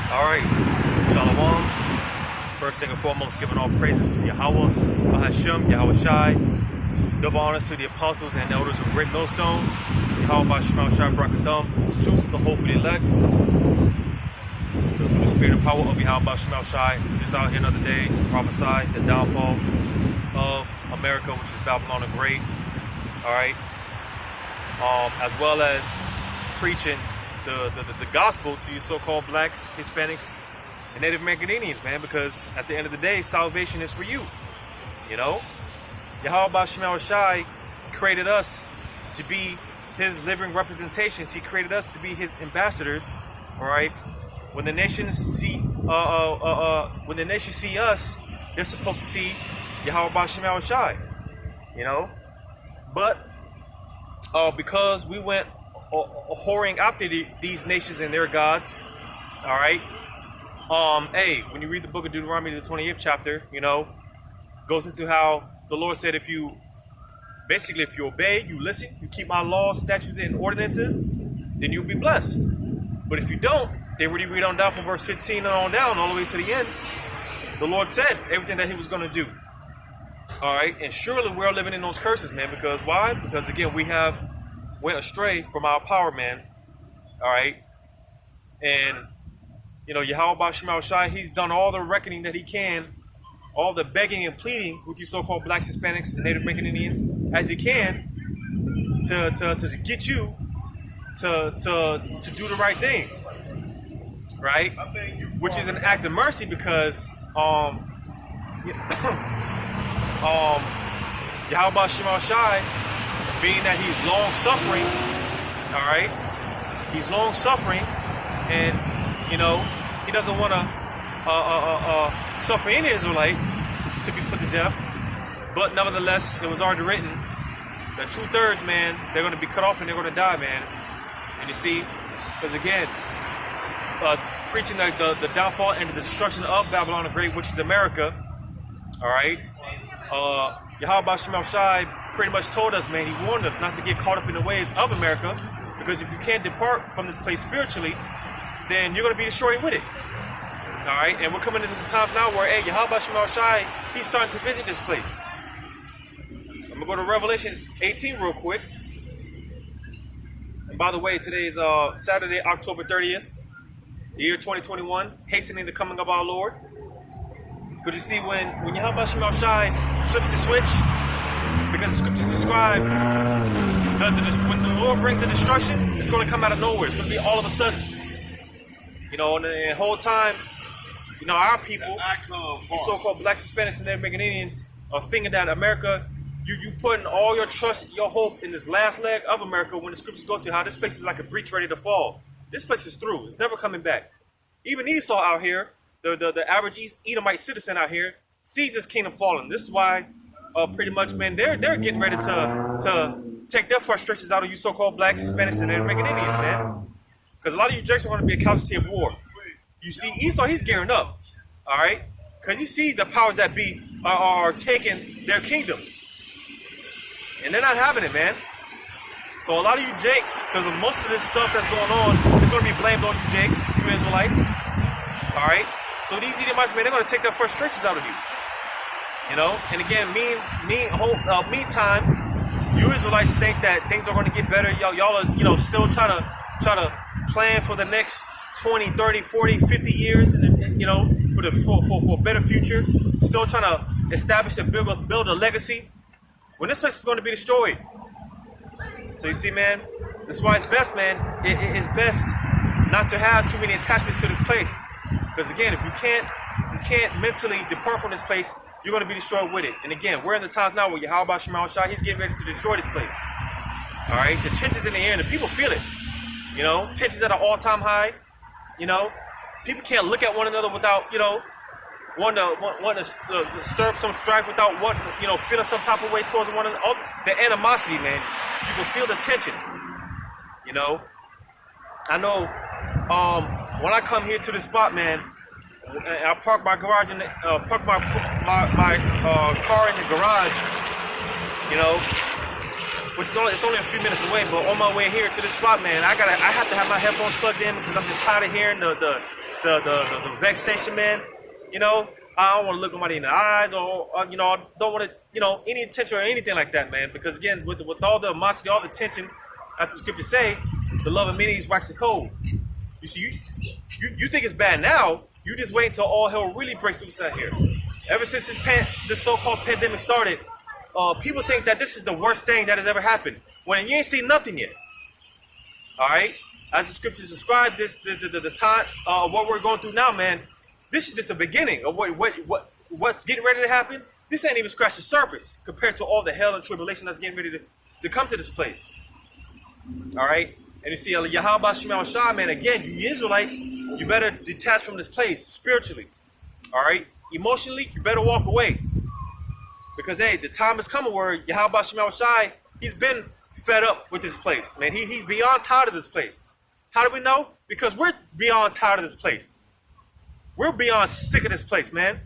Alright, Shalom. First thing and foremost, giving all praises to Yahweh, Bahashem, Yahweh Shai. Double honors to the apostles and elders of Great Millstone, Yahweh Bahashem Shai Barakatham, to the hopefully elect, through the spirit and power of Yahweh Bahashem Shai. Just out here another day to prophesy the downfall of America, which is Babylon the Great. Alright. As well as preaching the gospel to you so-called blacks, Hispanics, and Native American Indians, man, because at the end of the day, salvation is for you. You know? Yahweh Bahashem Shai created us to be his living representations. He created us to be his ambassadors. Alright? When the nations see us, they're supposed to see Yahweh Bahashem Shai. You know? But because we went whoring after these nations and their gods, all right. Hey, when you read the book of Deuteronomy, the 28th chapter, you know, goes into how the Lord said, if you obey, you listen, you keep my laws, statutes, and ordinances, then you'll be blessed. But if you don't, they really read on down from verse 15 and on down, all the way to the end. The Lord said everything that he was going to do. All right, and surely we're living in those curses, man. Because why? Because again, we have went astray from our power, man. All right, and you know, Yahweh Bahashem Shai, he's done all the reckoning that he can, all the begging and pleading with you so-called blacks, Hispanics, and Native American Indians as he can to get you to do the right thing, right? Which is an act of mercy because Yahweh Bahashem Shai, being that he's long-suffering, all right? He's long-suffering, and, you know, he doesn't want to suffer any Israelite to be put to death. But nevertheless, it was already written that 2/3, man, they're going to be cut off and they're going to die, man. And you see, because again, preaching the downfall and the destruction of Babylon the Great, which is America, all right? Yahweh Bahashem Shai pretty much told us, man, he warned us not to get caught up in the ways of America, because if you can't depart from this place spiritually, then you're going to be destroyed with it. All right, and we're coming into the time now where, hey, Yahweh Bahashem Shai, he's starting to visit this place. I'm going to go to Revelation 18 real quick. And by the way, today is Saturday, October 30th, the year 2021, hastening the coming of our Lord. Could you see when Yahweh Bahashem Shai flips the switch? Because the scriptures describe when the Lord brings the destruction, it's going to come out of nowhere. It's going to be all of a sudden. You know, and the whole time, you know, our people, the so-called blacks, Hispanics, and Native American Indians, are thinking that America, you putting all your trust, your hope in this last leg of America when the scriptures go to how this place is like a breach ready to fall. This place is through. It's never coming back. Even Esau out here, the average Edomite citizen out here, sees his kingdom falling. This is why, pretty much, man, they're getting ready to take their frustrations out of you so-called blacks, Hispanics, and Native American Indians, man. Because a lot of you jerks are going to be a casualty of war. You see, Esau, he's gearing up, all right? Because he sees the powers that be are taking their kingdom. And they're not having it, man. So a lot of you jakes, because of most of this stuff that's going on, it's going to be blamed on you jakes, you Israelites, all right? So these Edomites, man, they're going to take their frustrations out of you. You know? And again, meantime, you Israelites think that things are going to get better. Y'all are, you know, still trying to plan for the next 20, 30, 40, 50 years, and, you know, for a better future. Still trying to establish and build a legacy when this place is going to be destroyed. So you see, man, this is why it's best, man. It's best not to have too many attachments to this place. Because again, if you can't mentally depart from this place, you're going to be destroyed with it. And again, we're in the times now where Yahweh Bahashem Shai, he's getting ready to destroy this place. All right, the tensions in the air, and the people feel it. You know, tensions at an all-time high. You know, people can't look at one another without, you know, wanting to stir up some strife without feeling some type of way towards one another. The animosity, man. You can feel the tension. You know, I know. When I come here to the spot, man, I park my garage in park my car in the garage. You know, which is it's only a few minutes away, but on my way here to this spot, man, I have to have my headphones plugged in because I'm just tired of hearing the the vexation, man. You know, I don't want to look somebody in the eyes, or you know, I don't want to, you know, any attention or anything like that, man. Because again, with all the animosity, all the tension, as the scriptures say, the love of many is waxing cold. You see, you think it's bad now. You just wait until all hell really breaks loose out here. Ever since this so-called pandemic started, people think that this is the worst thing that has ever happened, when you ain't seen nothing yet. All right, as the scriptures describe this, the time of what we're going through now, man. This is just the beginning of what's getting ready to happen. This ain't even scratched the surface compared to all the hell and tribulation that's getting ready to come to this place. All right, and you see, Yahweh Shema Shah, man. Again, you Israelites, you better detach from this place spiritually. All right, emotionally, you better walk away, because hey, the time is coming where Yahweh Shema Shah, he's been fed up with this place, man. He's beyond tired of this place. How do we know? Because we're beyond tired of this place. We're beyond sick of this place, man.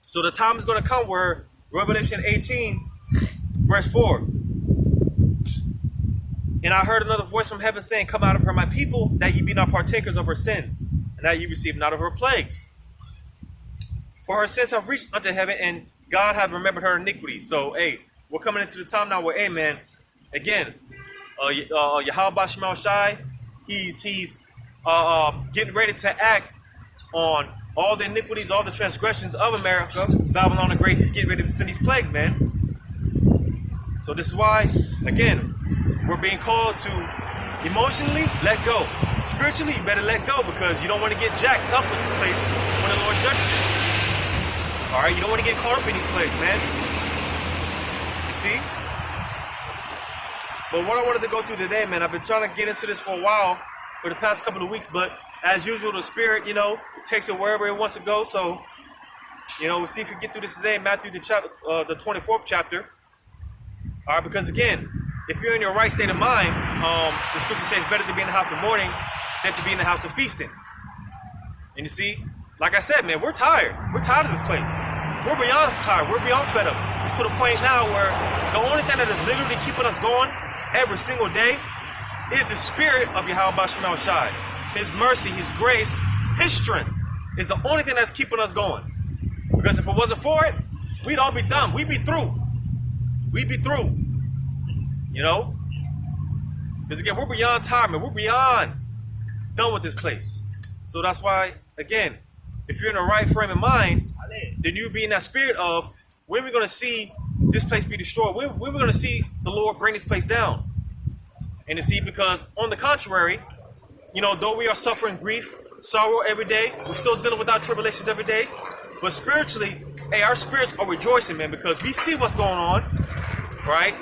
So the time is going to come where Revelation 18, verse 4. And I heard another voice from heaven saying, come out of her, my people, that ye be not partakers of her sins, and that ye receive not of her plagues. For her sins have reached unto heaven, and God hath remembered her iniquity. So, hey, we're coming into the time now where, hey, man, again, Yahweh Shema Shai, he's getting ready to act on all the iniquities, all the transgressions of America. Babylon the Great, he's getting ready to send these plagues, man. So this is why, again, we're being called to emotionally let go. Spiritually, you better let go, because you don't want to get jacked up with this place when the Lord judges it. All right, you don't want to get caught up in these plagues, man. You see? But what I wanted to go through today, man, I've been trying to get into this for a while, for the past couple of weeks, but as usual, the Spirit, you know, takes it wherever it wants to go. So, you know, we'll see if we get through this today. Matthew, the 24th chapter. All right, because again, if you're in your right state of mind, the scripture says it's better to be in the house of mourning than to be in the house of feasting. And you see, like I said, man, we're tired. We're tired of this place. We're beyond tired. We're beyond fed up. It's to the point now where the only thing that is literally keeping us going every single day is the Spirit of Yahweh Shema Shai. His mercy, His grace, His strength is the only thing that's keeping us going. Because if it wasn't for it, we'd all be done. We'd be through. We'd be through. You know? Because again, we're beyond time, and we're beyond done with this place. So that's why, again, if you're in the right frame of mind, then you be in that spirit of, when are we going to see this place be destroyed? When are we going to see the Lord bring this place down? And you see, because on the contrary, you know, though we are suffering grief, sorrow every day, we're still dealing with our tribulations every day. But spiritually, hey, our spirits are rejoicing, man, because we see what's going on, right?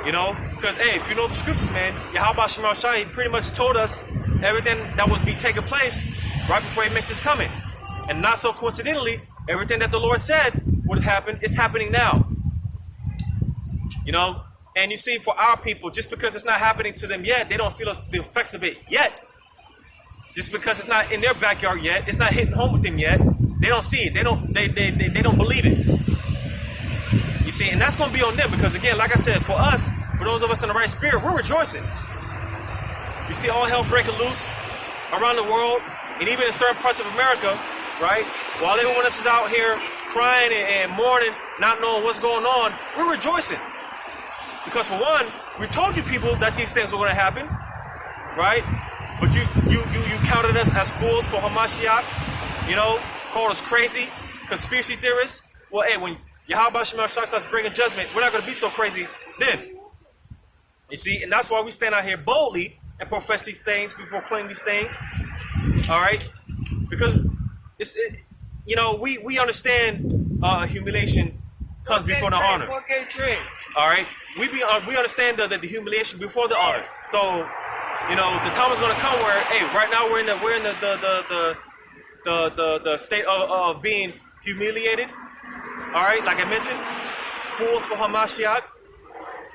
You know, because, hey, if you know the scriptures, man, Yahweh Shema Shai, he pretty much told us everything that would be taking place right before he makes his coming. And not so coincidentally, everything that the Lord said would happen, it's happening now. You know? And you see, for our people, just because it's not happening to them yet, they don't feel the effects of it yet. Just because it's not in their backyard yet, it's not hitting home with them yet, they don't see it. They don't believe it. You see, and that's going to be on them, because again, like I said, for us, for those of us in the right spirit, we're rejoicing. You see all hell breaking loose around the world, and even in certain parts of America, right? While everyone else is out here crying and mourning, not knowing what's going on, we're rejoicing. Because for one, we told you people that these things were going to happen, right? But you counted us as fools for Hamashiach, you know, called us crazy, conspiracy theorists. Well, hey, when Yahweh Shema Shai starts bringing judgment, we're not going to be so crazy then. You see, and that's why we stand out here boldly and profess these things, we proclaim these things, all right? Because, you know, we understand humiliation comes before the honor. All right, we understand the humiliation before the honor. So, you know, the time is going to come where, hey, right now we're in the state of being humiliated. All right, like I mentioned, fools for Hamashiach.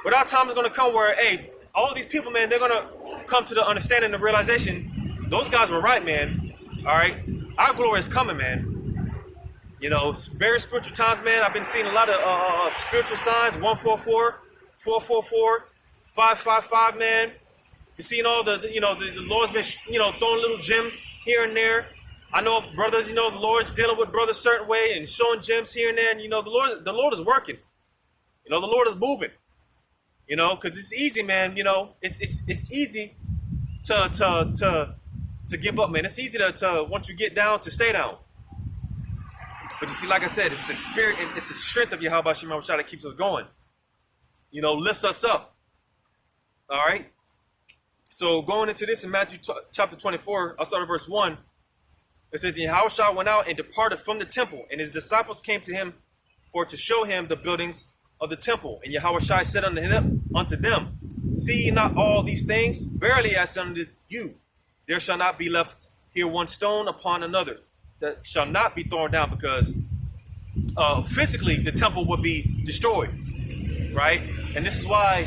But our time is going to come where, hey, all these people, man, they're going to come to the understanding, the realization, those guys were right, man. All right, our glory is coming, man. You know, very spiritual times, man. I've been seeing a lot of spiritual signs. 144, 444, 555, man. You see, the Lord's been, throwing little gems here and there. I know brothers, the Lord's dealing with brothers a certain way and showing gems here and there. And, the Lord is working. The Lord is moving. Because it's easy, man. It's easy to give up, man. It's easy to once you get down to stay down. But you see, like I said, it's the spirit and it's the strength of Yahweh Shem Shah that keeps us going. Lifts us up. All right. So going into this in Matthew chapter 24, I'll start at verse 1. It says, Yahushua went out and departed from the temple, and his disciples came to him for to show him the buildings of the temple. And Yahushua said unto them, see ye not all these things? Verily I say unto you, there shall not be left here one stone upon another that shall not be thrown down, because physically the temple would be destroyed, right? And this is why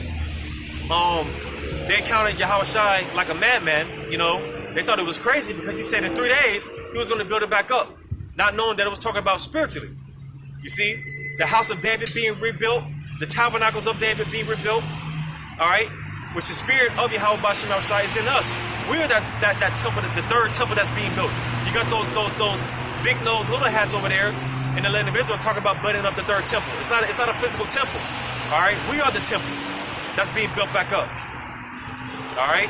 they counted Yahushua like a madman. They thought it was crazy because he said in 3 days he was going to build it back up, not knowing that it was talking about spiritually. You see, the house of David being rebuilt, the tabernacles of David being rebuilt, all right, which the spirit of Yahweh Shem Shah is in us. We are that temple, the third temple that's being built. You got those big nose little hats over there in the land of Israel talking about building up the third temple. It's not a physical temple, all right. We are the temple that's being built back up, all right.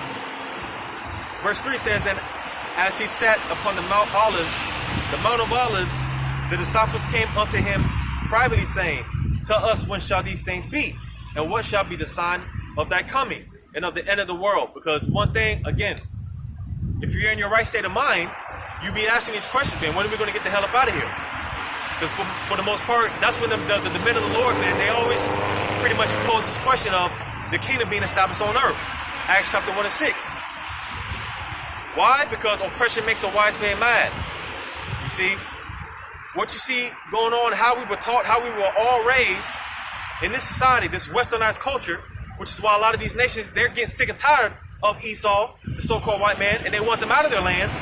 Verse 3 says, and as he sat upon the Mount of Olives, the disciples came unto him privately, saying, tell us, when shall these things be? And what shall be the sign of thy coming and of the end of the world? Because one thing, again, if you're in your right state of mind, you be asking these questions, man, when are we going to get the hell up out of here? Because for the most part, that's when the men of the Lord, man, they always pretty much pose this question of the kingdom being established on earth. Acts chapter 1 and 6. Why? Because oppression makes a wise man mad. You see, what you see going on, how we were taught, how we were all raised in this society, this westernized culture, which is why a lot of these nations, they're getting sick and tired of Esau, the so-called white man, and they want them out of their lands,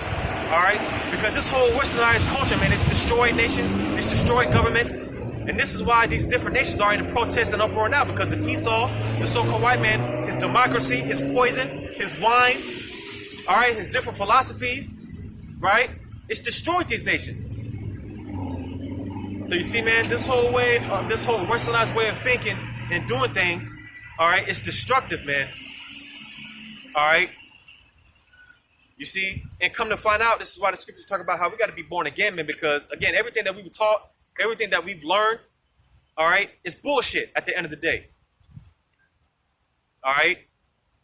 all right? Because this whole westernized culture, man, it's destroyed nations, it's destroyed governments, and this is why these different nations are in protest and uproar now, because of Esau, the so-called white man, his democracy, his poison, his wine, all right, his different philosophies, right? It's destroyed these nations. So you see, man, this whole westernized way of thinking and doing things, all right, it's destructive, man. All right. You see, and come to find out, this is why the scriptures talk about how we got to be born again, man, because, again, everything that we were taught, everything that we've learned, all right, is bullshit at the end of the day. All right.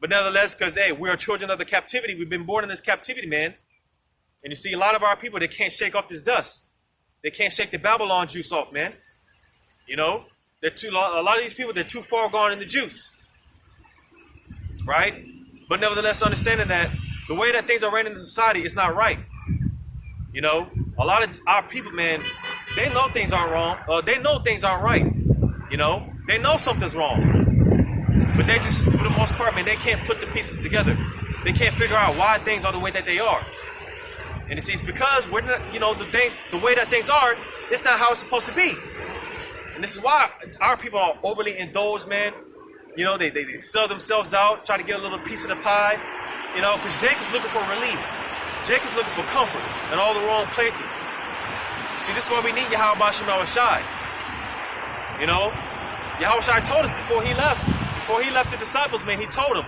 But nevertheless, because, hey, we are children of the captivity. We've been born in this captivity, man. And you see, a lot of our people, they can't shake off this dust. They can't shake the Babylon juice off, man. A lot of these people, they're too far gone in the juice. Right? But nevertheless, understanding that the way that things are ran in society is not right. A lot of our people, man, they know things aren't wrong. They know things aren't right. They know something's wrong. But they just, for the most part, man, they can't put the pieces together. They can't figure out why things are the way that they are. And it's because we're not, the way that things are, it's not how it's supposed to be. And this is why our people are overly indulged, man. They sell themselves out, try to get a little piece of the pie. Because Jake is looking for relief. Jake is looking for comfort in all the wrong places. See, this is why we need Yahweh Shem Shai. Yahweh Shai told us before he left the disciples, man, he told them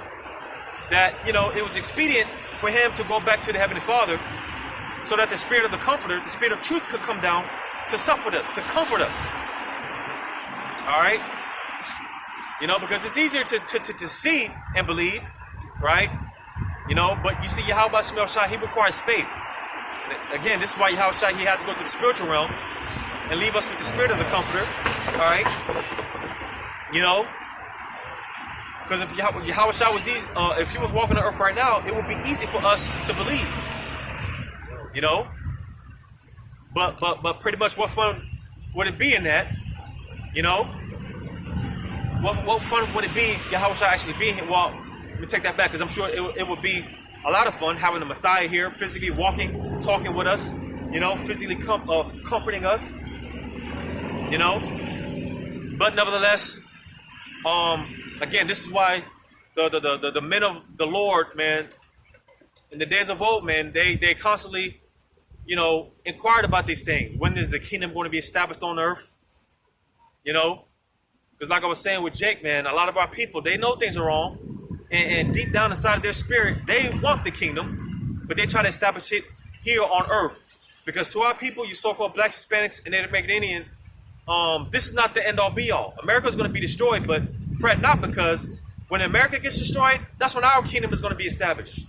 that, it was expedient for him to go back to the Heavenly Father so that the spirit of the comforter, the spirit of truth could come down to sup with us, to comfort us. All right? Because it's easier to see and believe, right? But you see, Yahweh Shem Shai, he requires faith. Again, this is why Yahweh Shai, he had to go to the spiritual realm and leave us with the spirit of the comforter, all right? Because if Yahweh Shai was easy, if he was walking the earth right now, it would be easy for us to believe. But pretty much what fun would it be in that? What fun would it be Yahweh Shai actually being here? Well, let me take that back, because I'm sure it would be a lot of fun having the Messiah here, physically walking, talking with us, physically comforting us, But nevertheless, again, this is why the men of the Lord, man, in the days of old, man, they constantly, inquired about these things. When is the kingdom going to be established on earth? Because like I was saying with Jake, man, a lot of our people, they know things are wrong, and deep down inside of their spirit, they want the kingdom, but they try to establish it here on earth. Because to our people, you so-called blacks, Hispanics, and Native American Indians, this is not the end-all be-all. America is going to be destroyed, but fret not, because when America gets destroyed, that's when our kingdom is going to be established.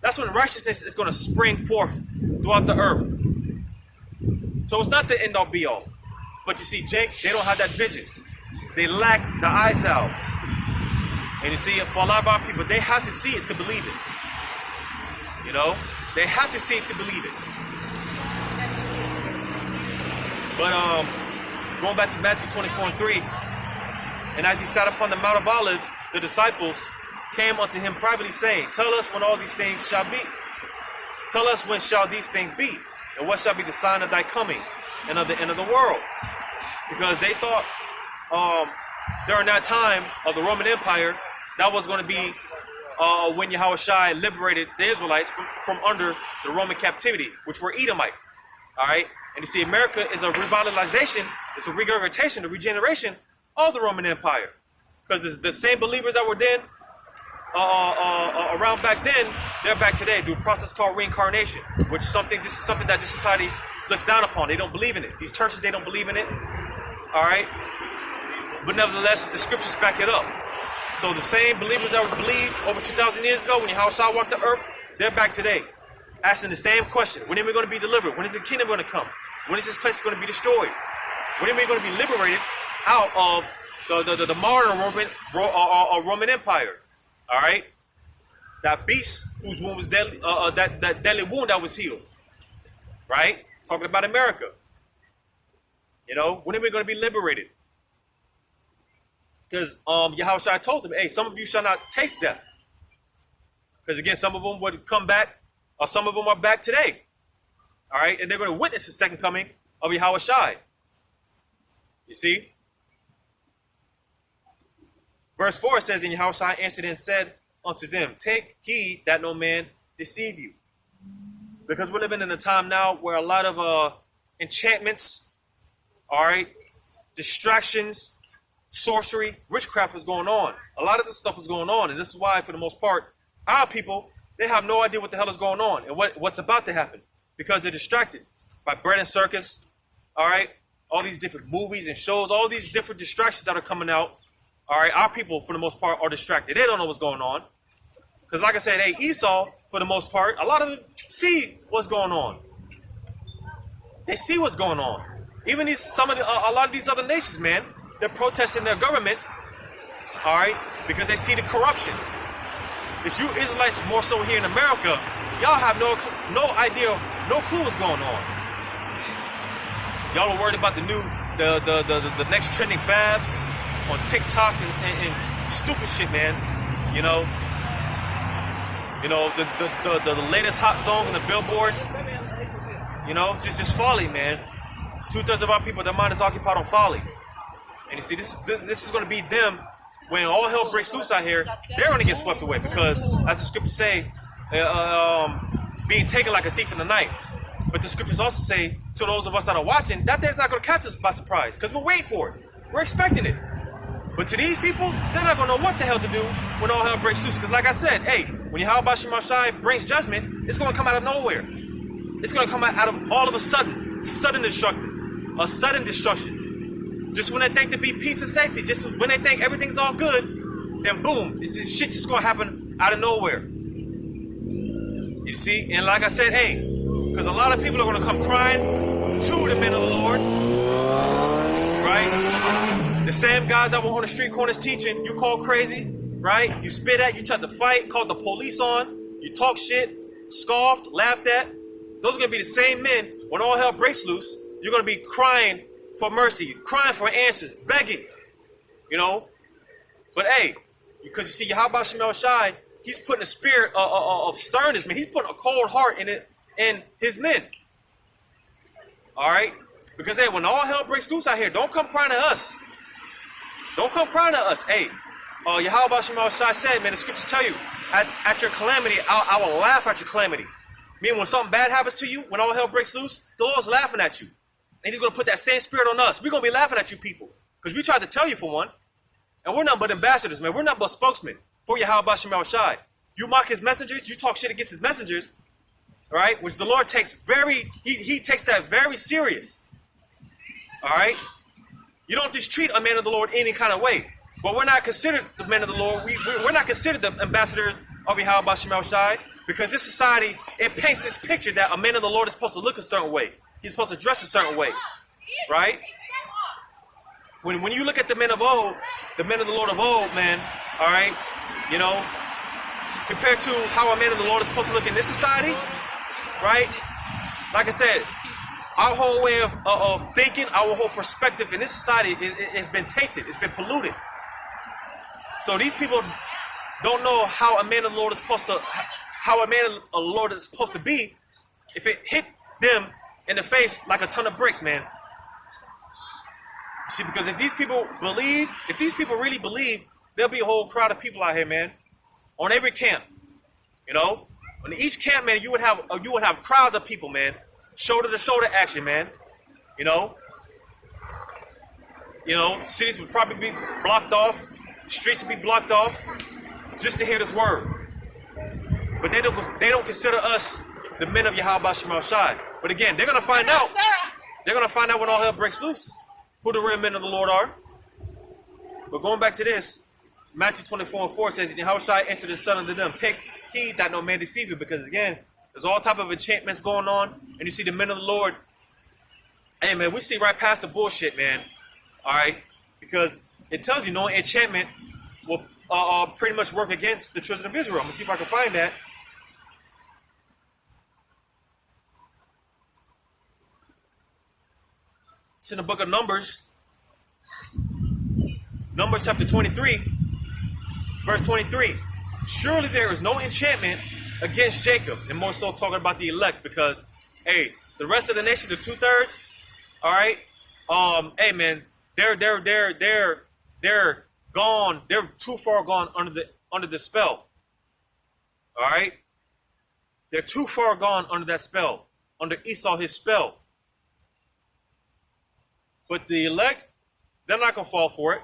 That's when righteousness is going to spring forth throughout the earth. So it's not the end-all be-all. But you see, Jake, they don't have that vision. They lack the eyes out. And you see, for a lot of our people, they have to see it to believe it. They have to see it to believe it. But going back to Matthew 24:3, and as he sat upon the Mount of Olives, the disciples came unto him privately, saying, Tell us when all these things shall be. Tell us when shall these things be, and what shall be the sign of thy coming and of the end of the world. Because they thought during that time of the Roman Empire, that was going to be when Yahushua liberated the Israelites from under the Roman captivity, which were Edomites. All right? And you see, America is a revitalization, it's a regurgitation, a regeneration of the Roman Empire. Because the same believers that were then, around back then, they're back today through a process called reincarnation, which is something that this society looks down upon. They don't believe in it. These churches, they don't believe in it. All right? But nevertheless, the scriptures back it up. So the same believers that were believed over 2,000 years ago when Yahushua walked the earth, they're back today, asking the same question. When are we going to be delivered? When is the kingdom going to come? When is this place going to be destroyed? When are we going to be liberated out of the modern Roman Empire? All right? That beast whose wound was deadly, that deadly wound that was healed. Right? Talking about America. When are we going to be liberated? Because Yahushua told them, hey, some of you shall not taste death. Because again, some of them would come back, or some of them are back today. All right? And they're going to witness the second coming of Yahushua. You see? Verse 4 says, And Yahushua answered and said unto them, Take heed that no man deceive you. Because we're living in a time now where a lot of enchantments, all right, distractions, sorcery, witchcraft is going on. A lot of this stuff is going on. And this is why, for the most part, our people, they have no idea what the hell is going on and what's about to happen. Because they're distracted by bread and circus, all right? All these different movies and shows, all these different distractions that are coming out. All right, our people, for the most part, are distracted. They don't know what's going on. Because like I said, hey, Esau, for the most part, a lot of them see what's going on. They see what's going on. Even a lot of these other nations, man, they're protesting their governments, all right, because they see the corruption. It's you Israelites more so here in America, y'all have no idea, no clue what's going on. Y'all are worried about the next trending fabs on TikTok and stupid shit, man. The latest hot song on the billboards. Just folly, man. 2/3 of our people, their mind is occupied on folly. And you see, this is going to be them when all hell breaks loose out here. They're going to get swept away because, as the scriptures say, being taken like a thief in the night. But the scriptures also say to those of us that are watching, that day's not going to catch us by surprise because we're waiting for it. We're expecting it. But to these people, they're not going to know what the hell to do when all hell breaks loose. Because like I said, hey, when Yahweh Shemashai brings judgment, it's going to come out of nowhere. It's going to come out of all of a sudden destruction. A sudden destruction. Just when they think to be peace and safety, just when they think everything's all good, then boom, this shit's just going to happen out of nowhere. You see? And like I said, hey, because a lot of people are going to come crying to the men of the Lord. Right? The same guys that were on the street corners teaching, you call crazy, right? You spit at, you tried to fight, called the police on, you talk shit, scoffed, laughed at. Those are going to be the same men when all hell breaks loose. You're going to be crying for mercy, crying for answers, begging, But hey, because you see, Yahweh Shemel Shai, he's putting a spirit of sternness, man. He's putting a cold heart in his men. All right? Because hey, when all hell breaks loose out here, don't come crying to us. Don't come crying to us. Hey, Yahweh Shema Shai said, man, the scriptures tell you, at your calamity, I will laugh at your calamity. Meaning when something bad happens to you, when all hell breaks loose, the Lord's laughing at you. And he's going to put that same spirit on us. We're going to be laughing at you people. Because we tried to tell you for one. And we're nothing but ambassadors, man. We're nothing but spokesmen for Yahweh Shema Shai. You mock his messengers, you talk shit against his messengers, right? Which the Lord takes he takes that very serious. All right? You don't just treat a man of the Lord any kind of way. But we're not considered the men of the Lord. We're not considered the ambassadors of Yahweh Shema Shai, because this society, it paints this picture that a man of the Lord is supposed to look a certain way. He's supposed to dress a certain way, right? When you look at the men of old, the men of the Lord of old, man, all right, you know, compared to how a man of the Lord is supposed to look in this society, right? Like I said, our whole way of thinking, our whole perspective in this society has been tainted. It's been polluted. So these people don't know how a man of the Lord is supposed to, how a man of the Lord is supposed to be if it hit them in the face like a ton of bricks, man. See, because if these people believed, if these people really believe, there'll be a whole crowd of people out here, man, on every camp. You know, on each camp, man, you would have crowds of people, man, shoulder to shoulder action, man. You know, cities would probably be blocked off, streets would be blocked off, just to hear this word. But they don't consider us the men of Yahweh Shema Shai. But again, they're gonna find out. They're gonna find out when all hell breaks loose who the real men of the Lord are. But going back to this, Matthew 24:4 says, Yahweh Shai answered his son unto them, take heed that no man deceive you, because again, there's all type of enchantments going on, and you see the men of the Lord. Hey man, we see right past the bullshit, man. All right, because it tells you no enchantment will pretty much work against the children of Israel. I'm gonna see if I can find that. It's in the book of Numbers. Numbers chapter 23, verse 23. Surely there is no enchantment against Jacob, and more so talking about the elect, because hey, the rest of the nation, the 2/3, all right, hey man, they're gone. They're too far gone under the spell. All right, they're too far gone under that spell, under Esau, his spell. But the elect, they're not gonna fall for it.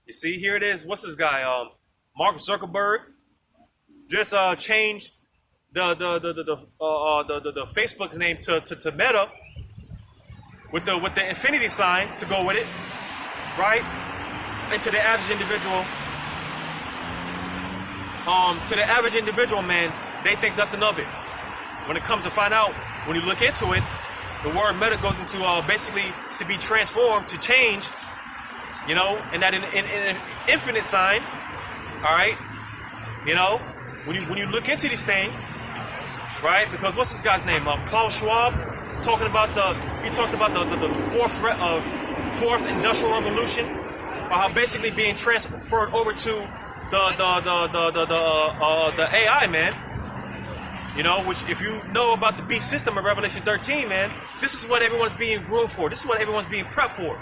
You see, here it is. What's this guy? Mark Zuckerberg just changed the Facebook's name to Meta with the infinity sign to go with it, right? And to the average individual, man, they think nothing of it. When it comes to find out, when you look into it, the word meta goes into basically to be transformed, to change, you know, and that in infinite sign, all right, you know, when you look into these things, right? Because what's this guy's name? Klaus Schwab, talked about the fourth industrial revolution, or how basically being transferred over to the AI, man. You know, which if you know about the beast system of Revelation 13, man, this is what everyone's being groomed for. This is what everyone's being prepped for,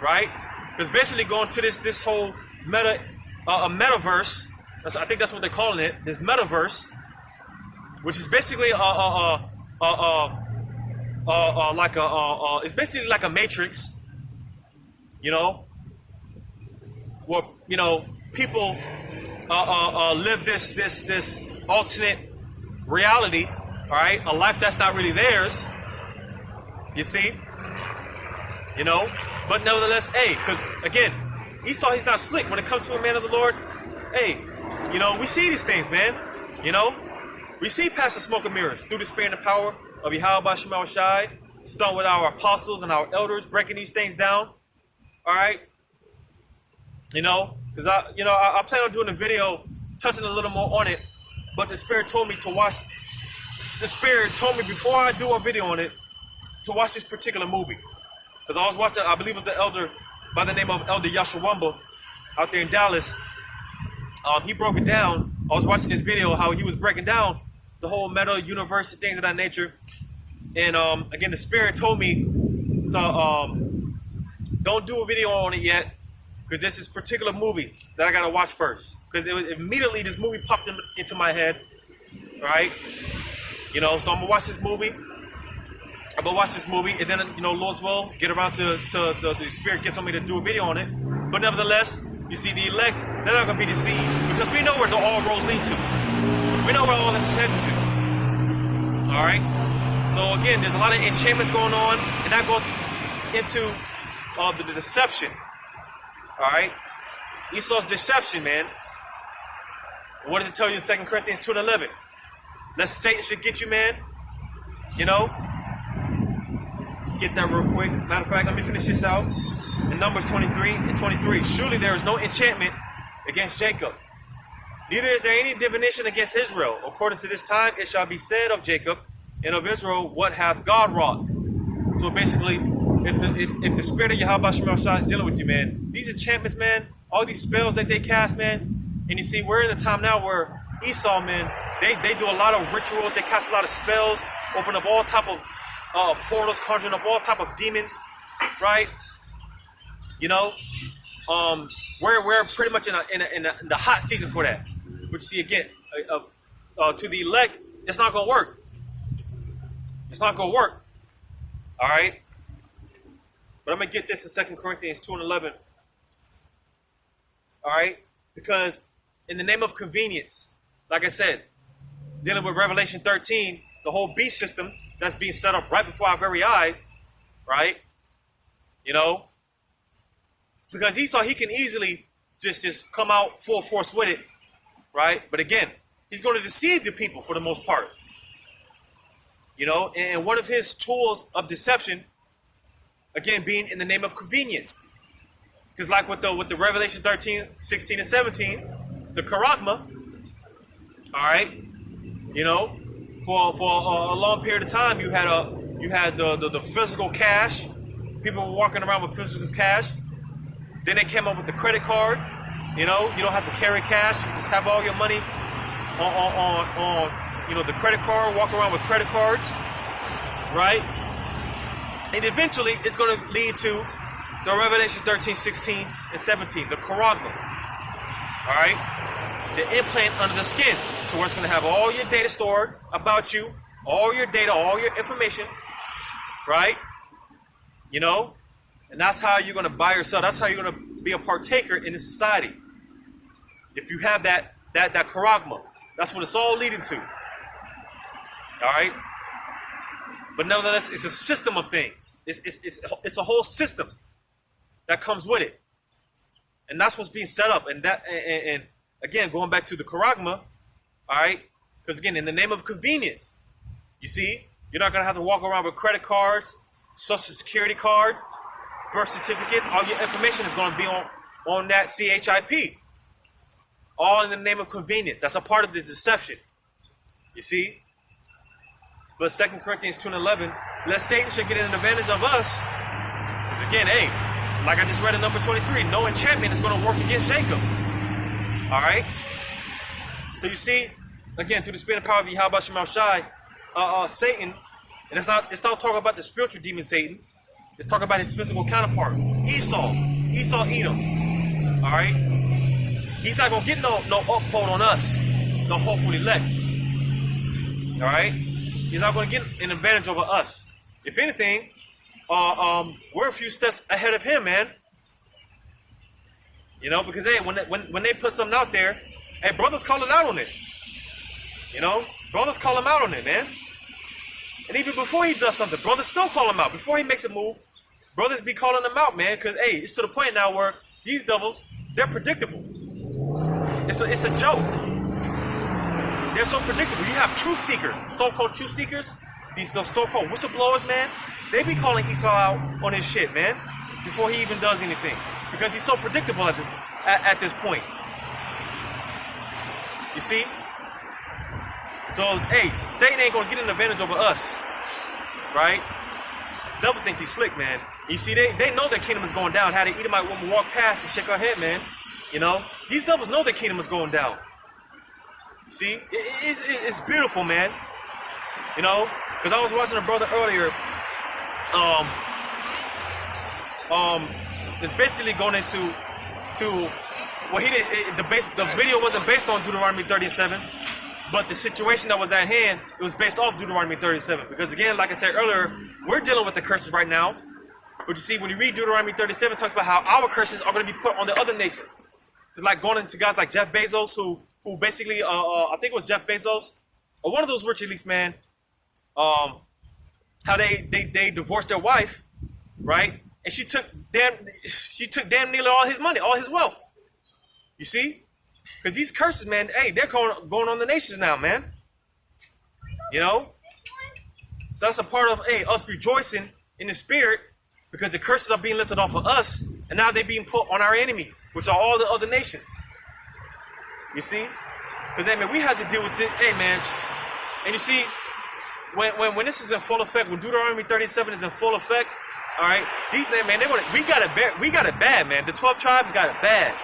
right? Because basically going to this whole metaverse, I think that's what they're calling it, this metaverse, which is basically it's basically like a matrix, you know, where people live this alternate reality, all right, a life that's not really theirs, you see, you know, but nevertheless, hey, because again, Esau, he's not slick when it comes to a man of the Lord. Hey, you know, we see these things, man, you know, we see past the smoke and mirrors through the spirit and the power of Yahweh Shema Shai, start with our apostles and our elders breaking these things down, all right, you know, because I plan on doing a video touching a little more on it. But the Spirit told me to watch. The Spirit told me before I do a video on it to watch this particular movie, because I was watching. I believe it was the elder by the name of Elder Yashawamba out there in Dallas. He broke it down. I was watching this video how he was breaking down the whole meta universe and things of that nature. And again, the Spirit told me to don't do a video on it yet, because there's this particular movie that I gotta watch first. Because immediately this movie popped into my head, right? You know, so I'm gonna watch this movie. I'm gonna watch this movie, and then, you know, Lord's will, get around to the Spirit gets on me to do a video on it. But nevertheless, you see, the elect, they're not gonna be deceived, because we know where the all roads lead to. We know where all this is heading to. All right. So again, there's a lot of enchantments going on, and that goes into the deception. All right. Esau's deception, man. What does it tell you in 2 Corinthians 2:11? Lest Satan should get you, man. You know. Let's get that real quick. Matter of fact, let me finish this out. In Numbers 23 and 23. Surely there is no enchantment against Jacob. Neither is there any divination against Israel. According to this time, it shall be said of Jacob and of Israel, what hath God wrought? So basically, if the spirit of Yahweh Shema Shai is dealing with you, man, these enchantments, man, all these spells that they cast, man, and you see, we're in the time now where Esau, man, they do a lot of rituals, they cast a lot of spells, open up all type of portals, conjuring up all type of demons, right? You know, we're pretty much in the hot season for that. But you see, again, to the elect, it's not gonna work. It's not gonna work. All right. But I'm gonna get this in 2 Corinthians 2:11. All right, because in the name of convenience, like I said, dealing with Revelation 13, the whole beast system that's being set up right before our very eyes, right? You know, because Esau, he can easily just come out full force with it, right? But again, he's going to deceive the people for the most part. You know, and one of his tools of deception, again, being in the name of convenience. Because like with the Revelation 13, 16, and 17, the charagma, all right, you know, for a long period of time, you had the physical cash. People were walking around with physical cash. Then they came up with the credit card. You know, you don't have to carry cash. You just have all your money on you know, the credit card. Walk around with credit cards, right? And eventually, it's going to lead to the Revelation 13, 16, and 17, the charagma. All right, the implant under the skin, to where it's going to have all your data stored about you, all your data, all your information, right? You know, and that's how you're going to buy or sell. That's how you're going to be a partaker in this society. If you have that charagma, that's what it's all leading to. All right. But nevertheless, it's a system of things. It's a whole system that comes with it, and that's what's being set up. And again, going back to the charagma, all right, because again, in the name of convenience, you see, you're not gonna have to walk around with credit cards, social security cards, birth certificates. All your information is gonna be on that CHIP, all in the name of convenience. That's a part of the deception. You see. But 2 Corinthians 2:11, lest Satan should get an advantage of us. Because again, hey, like I just read in Numbers 23, no enchantment is going to work against Jacob. All right? So you see, again, through the spirit and power of Yahweh Shema Shai, Satan, and it's not talking about the spiritual demon Satan. It's talking about his physical counterpart, Esau Edom. All right? He's not going to get no uphold on us, the hopeful elect. All right? He's not going to get an advantage over us. If anything, we're a few steps ahead of him, man. You know, because hey, when they put something out there, hey, brothers calling out on it. You know, brothers call him out on it, man. And even before he does something, brothers still call him out. Before he makes a move, brothers be calling him out, man. Because hey, it's to the point now where these devils, they're predictable. It's a joke. They're so predictable. You have truth seekers, so-called truth seekers, these so-called whistleblowers, man. They be calling Esau out on his shit, man, before he even does anything, because he's so predictable at this point. You see? So hey, Satan ain't gonna get an advantage over us, right? Devil think he's slick, man. You see, they know their kingdom is going down. How the Edomite woman walk past and shake her head, man. You know, these devils know their kingdom is going down. See, it's beautiful, man. You know, because I was watching a brother earlier. It's basically going into to, well, he did the video wasn't based on Deuteronomy 37, but the situation that was at hand, it was based off Deuteronomy 37. Because again, like I said earlier, we're dealing with the curses right now. But you see, when you read Deuteronomy 37, it talks about how our curses are going to be put on the other nations. It's like going into guys like Jeff Bezos, who basically, I think it was Jeff Bezos, or one of those rich elites, man. How they divorced their wife, right? And she took damn nearly all his money, all his wealth. You see? Because these curses, man, hey, they're going on the nations now, man. You know? So that's a part of, hey, us rejoicing in the spirit, because the curses are being lifted off of us, and now they're being put on our enemies, which are all the other nations. You see? Because, hey, man, we had to deal with this. Hey, man. And you see, when this is in full effect, when Deuteronomy 37 is in full effect, all right, these, man, we got it bad, man. The 12 tribes got it bad.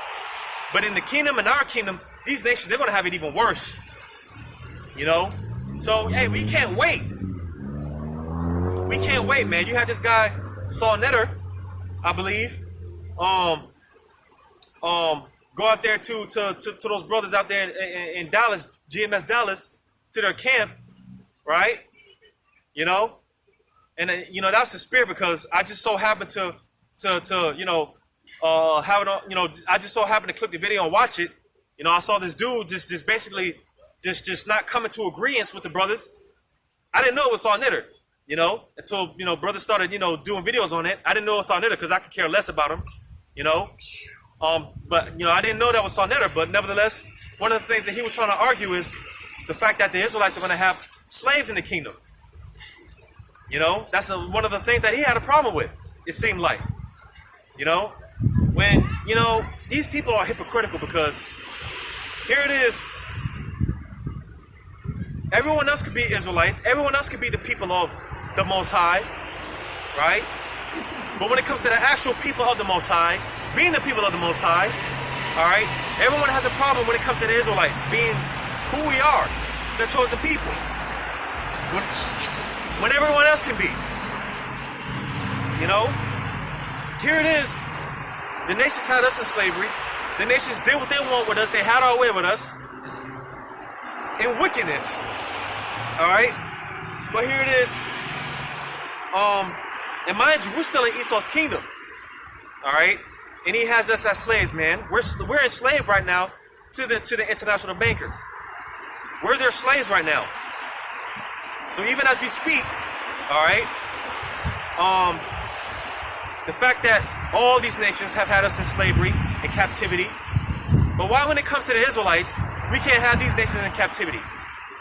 But in the kingdom, in our kingdom, these nations, they're going to have it even worse. You know? So, hey, we can't wait. We can't wait, man. You had this guy, Saul Netter, I believe, go out there to those brothers out there in Dallas, GMS Dallas, to their camp, right? You know? And, you know, that's the spirit, because I just so happened to you know, have it on, you know, I just so happened to click the video and watch it. You know, I saw this dude just basically just not coming to agreeance with the brothers. I didn't know it was Saul Netter, you know, until, you know, brothers started, you know, doing videos on it. I didn't know it was Saul Netter because I could care less about him, you know. But, you know, I didn't know that was Saul Netter, but nevertheless, one of the things that he was trying to argue is the fact that the Israelites are going to have slaves in the kingdom. You know, that's one of the things that he had a problem with, it seemed like. You know, when, you know, these people are hypocritical, because here it is. Everyone else could be Israelites. Everyone else could be the people of the Most High, right? But when it comes to the actual people of the Most High, being the people of the Most High, all right, everyone has a problem when it comes to the Israelites being who we are, the chosen people. When everyone else can be. You know? Here it is. The nations had us in slavery. The nations did what they want with us. They had our way with us. In wickedness. Alright? But here it is. And mind you, we're still in Esau's kingdom. Alright? And he has us as slaves, man. We're enslaved right now to the international bankers. We're their slaves right now. So even as we speak, alright, the fact that all these nations have had us in slavery, in captivity, but why when it comes to the Israelites, we can't have these nations in captivity?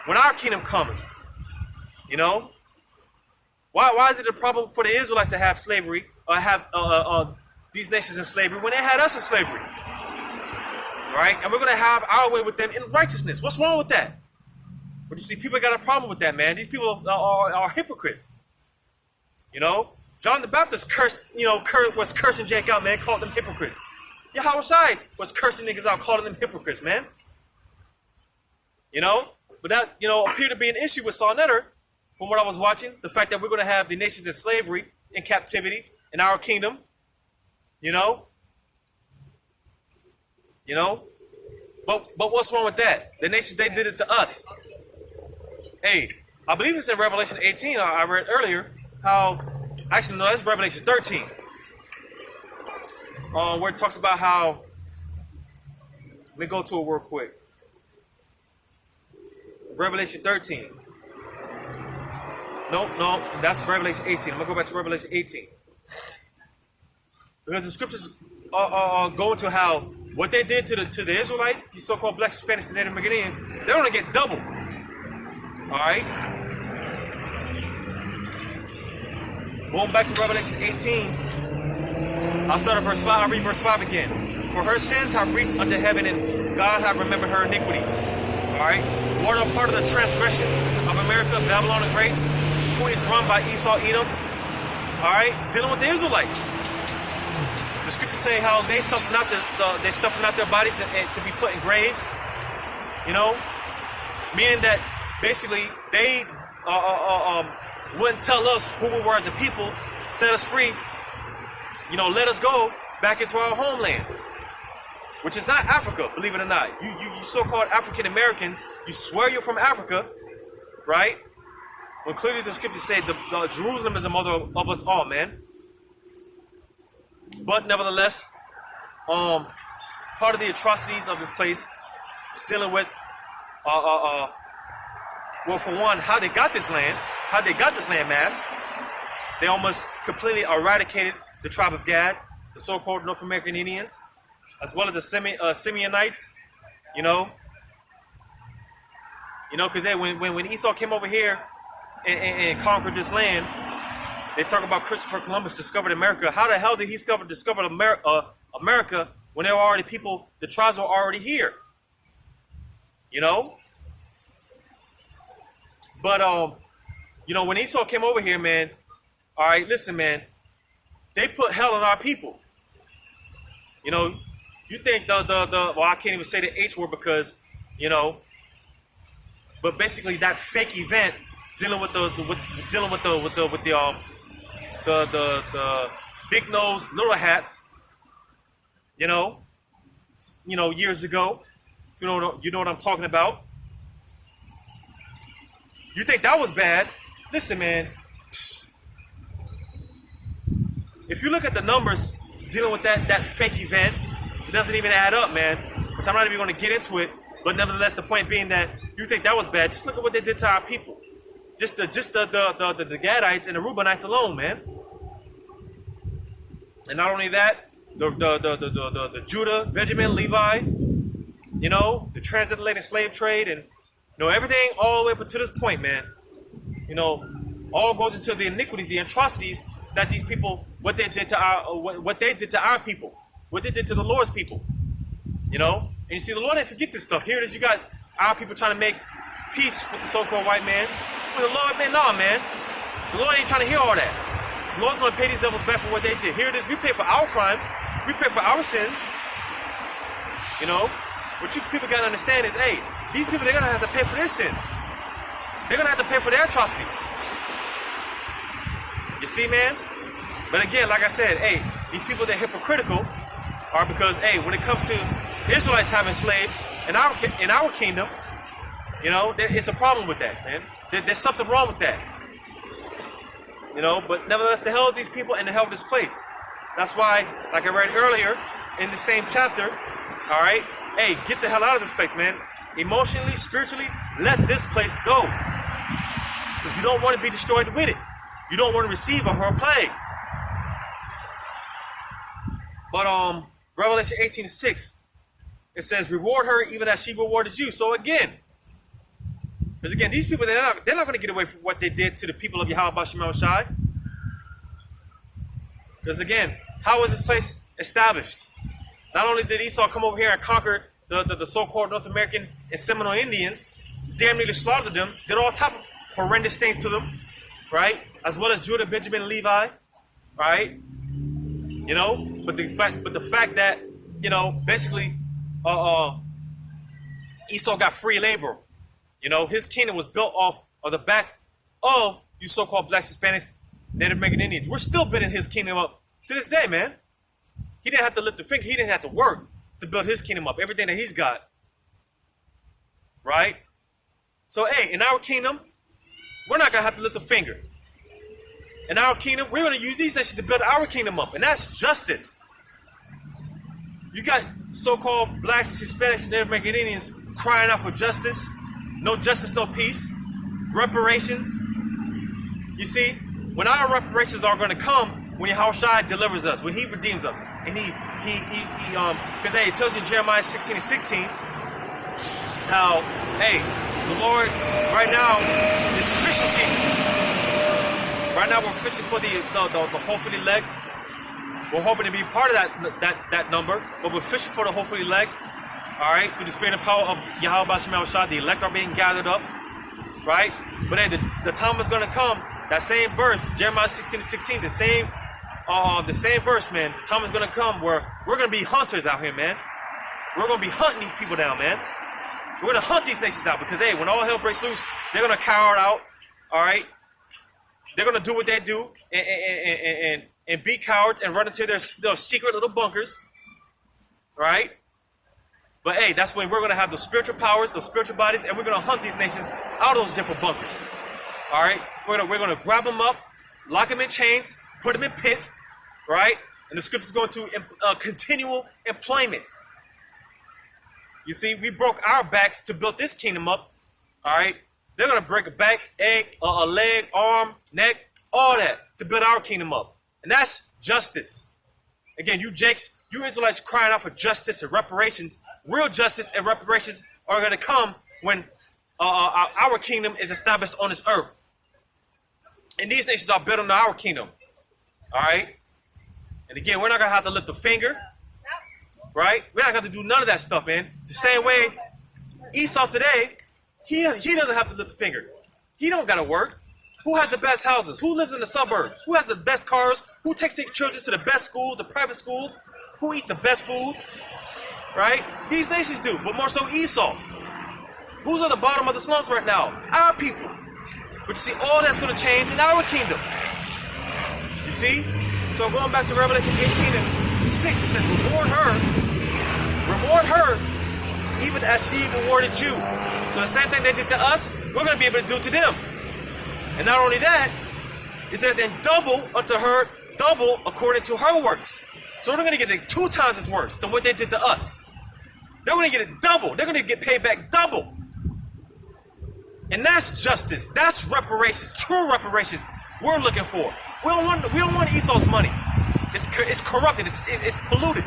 When our kingdom comes, you know? Why is it a problem for the Israelites to have slavery, or have these nations in slavery, when they had us in slavery? Right? And we're going to have our way with them in righteousness. What's wrong with that? But you see, people got a problem with that, man. These people are hypocrites. You know? John the Baptist was cursing Jake out, man, called them hypocrites. Yahushua was cursing niggas out, calling them hypocrites, man. You know? But that, you know, appeared to be an issue with Saul Netter, from what I was watching. The fact that we're going to have the nations in slavery, in captivity, in our kingdom. You know? You know? But what's wrong with that? The nations, they did it to us. Hey, I believe it's in Revelation 18, I read earlier, how, actually no, that's Revelation 13. Where it talks about how, let me go to it real quick. Revelation 13. No, that's Revelation 18. I'm going to go back to Revelation 18. Because the scriptures go into how, what they did to the Israelites, you so-called Black, Spanish, and Native Americans, they're going to get double. Alright? Going back to Revelation 18, I'll start at verse 5, I'll read verse 5 again. For her sins have reached unto heaven, and God hath remembered her iniquities. Alright? What are part of the transgression of America, Babylon the Great, who is run by Esau, Edom? Alright? Dealing with the Israelites. The scriptures say how they suffer not their bodies to be put in graves. You know? Meaning that basically, they wouldn't tell us who we were as a people, set us free, you know, let us go back into our homeland. which is not Africa, believe it or not. You so-called African Americans, you swear you're from Africa, right? When clearly the scriptures say the Jerusalem is the mother of us all, man. But nevertheless, part of the atrocities of this place is dealing with, well, for one, how they got this land, mass. They almost completely eradicated the tribe of Gad, the so-called North American Indians, as well as the Simeonites, because when Esau came over here and conquered this land, they talk about Christopher Columbus discovered America. How the hell did he discover America when there were already people, the tribes were already here? But when Esau came over here, man, all right, listen, man, they put hell on our people. You think well, I can't even say the H word because, but basically that fake event dealing with the big nose little hats, years ago, you know what I'm talking about. You think that was bad? Listen, man. If you look at the numbers dealing with that fake event, it doesn't even add up, man. Which I'm not even going to get into it. But nevertheless, the point being that you think that was bad. Just look at what they did to our people. Just the Gadites and the Reubenites alone, man. And not only that, the Judah, Benjamin, Levi, the transatlantic slave trade, and everything all the way up to this point, man. All goes into the iniquities, the atrocities that these people, what they did to our people, what they did to the Lord's people. And you see, the Lord didn't forget this stuff. Here it is, you got our people trying to make peace with the so-called white man. With the Lord, man, nah, man. The Lord ain't trying to hear all that. The Lord's going to pay these devils back for what they did. Here it is, we pay for our crimes. We pay for our sins. What you people got to understand is, hey, these people, they're going to have to pay for their sins. They're going to have to pay for their atrocities. You see, man? But again, like I said, hey, these people, they're hypocritical, are because, hey, when it comes to Israelites having slaves in our kingdom, it's a problem with that, man. There's something wrong with that. But nevertheless, the hell of these people and the hell of this place. That's why, like I read earlier in the same chapter, all right, hey, get the hell out of this place, man. Emotionally, spiritually, let this place go. Because you don't want to be destroyed with it. You don't want to receive her plagues. But Revelation 18:6, it says, reward her even as she rewarded you. So again, because again, these people, they're not going to get away from what they did to the people of Yahweh Shema Shai. Because again, how was this place established? Not only did Esau come over here and conquer the so-called North American and Seminole Indians, damn nearly slaughtered them, did all type of horrendous things to them, right? As well as Judah, Benjamin, and Levi, right? But the fact that, basically, Esau got free labor. His kingdom was built off of the backs of you so-called blacks, Hispanics, Native American Indians. We're still building his kingdom up to this day, man. He didn't have to lift a finger. He didn't have to work to build his kingdom up. Everything that he's got. Right? So, hey, in our kingdom, we're not going to have to lift a finger. In our kingdom, we're going to use these nations to build our kingdom up. And that's justice. You got so-called blacks, Hispanics, and Native American Indians crying out for justice. No justice, no peace. Reparations. You see, when our reparations are going to come, when Yahushua delivers us, when he redeems us, and because hey, it tells you in Jeremiah 16:16 how, hey, the Lord right now is fishing season. Right now we're fishing for the hopefully elect. We're hoping to be part of that number, but we're fishing for the hopefully elect. All right, through the spirit and power of Yahweh Shema Shai, the elect are being gathered up. Right, but hey, the time is going to come. That same verse, Jeremiah 16:16, the same verse, man. The time is going to come where we're going to be hunters out here, man. We're going to be hunting these people down, man. We're going to hunt these nations down because, hey, when all hell breaks loose, they're going to cower out, all right? They're going to do what they do and be cowards and run into their secret little bunkers, right? But hey, that's when we're going to have those spiritual powers, those spiritual bodies, and we're going to hunt these nations out of those different bunkers. All right? We're going to grab them up, lock them in chains, put them in pits, right? And the scripture is going to continual employment. You see, we broke our backs to build this kingdom up. All right? They're going to break a back, a leg, arm, neck, all that to build our kingdom up. And that's justice. Again, you Jakes, you Israelites crying out for justice and reparations. Real justice and reparations are going to come when our kingdom is established on this earth. And these nations are built on our kingdom. All right? And again, we're not going to have to lift a finger. Right? We're not going to do none of that stuff, man. The same way Esau today, he doesn't have to lift a finger. He don't got to work. Who has the best houses? Who lives in the suburbs? Who has the best cars? Who takes their children to the best schools, the private schools? Who eats the best foods? Right? These nations do, but more so Esau. Who's at the bottom of the slums right now? Our people. But you see, all that's going to change in our kingdom. You see? So going back to Revelation 18:6, it says, reward her, even as she rewarded you. So the same thing they did to us, we're going to be able to do to them. And not only that, it says, and double unto her, double according to her works. So they're going to get it 2 times as worse than what they did to us. They're going to get it double. They're going to get paid back double. And that's justice. That's reparations. True reparations we're looking for. We don't want Esau's money. It's corrupted. It's polluted.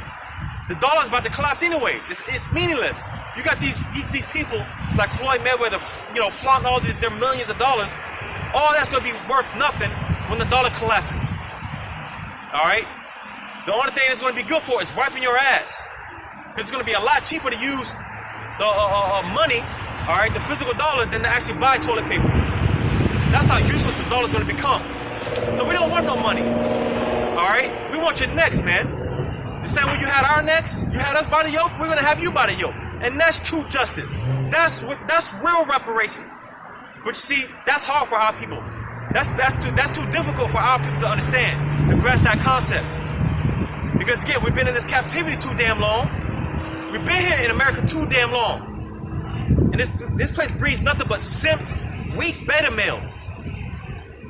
The dollar's about to collapse anyways. It's meaningless. You got these people like Floyd Mayweather, flaunting all their millions of dollars. All that's going to be worth nothing when the dollar collapses. All right? The only thing it's going to be good for is wiping your ass. Because it's going to be a lot cheaper to use the money, all right, the physical dollar, than to actually buy toilet paper. That's how useless the dollar's going to become. So we don't want no money. All right? We want your necks, man. The same way you had our necks, you had us by the yoke, we're going to have you by the yoke. And that's true justice. That's real reparations. But you see, that's hard for our people. That's too difficult for our people to understand, to grasp that concept. Because again, we've been in this captivity too damn long. We've been here in America too damn long. And this place breeds nothing but simps, weak beta males.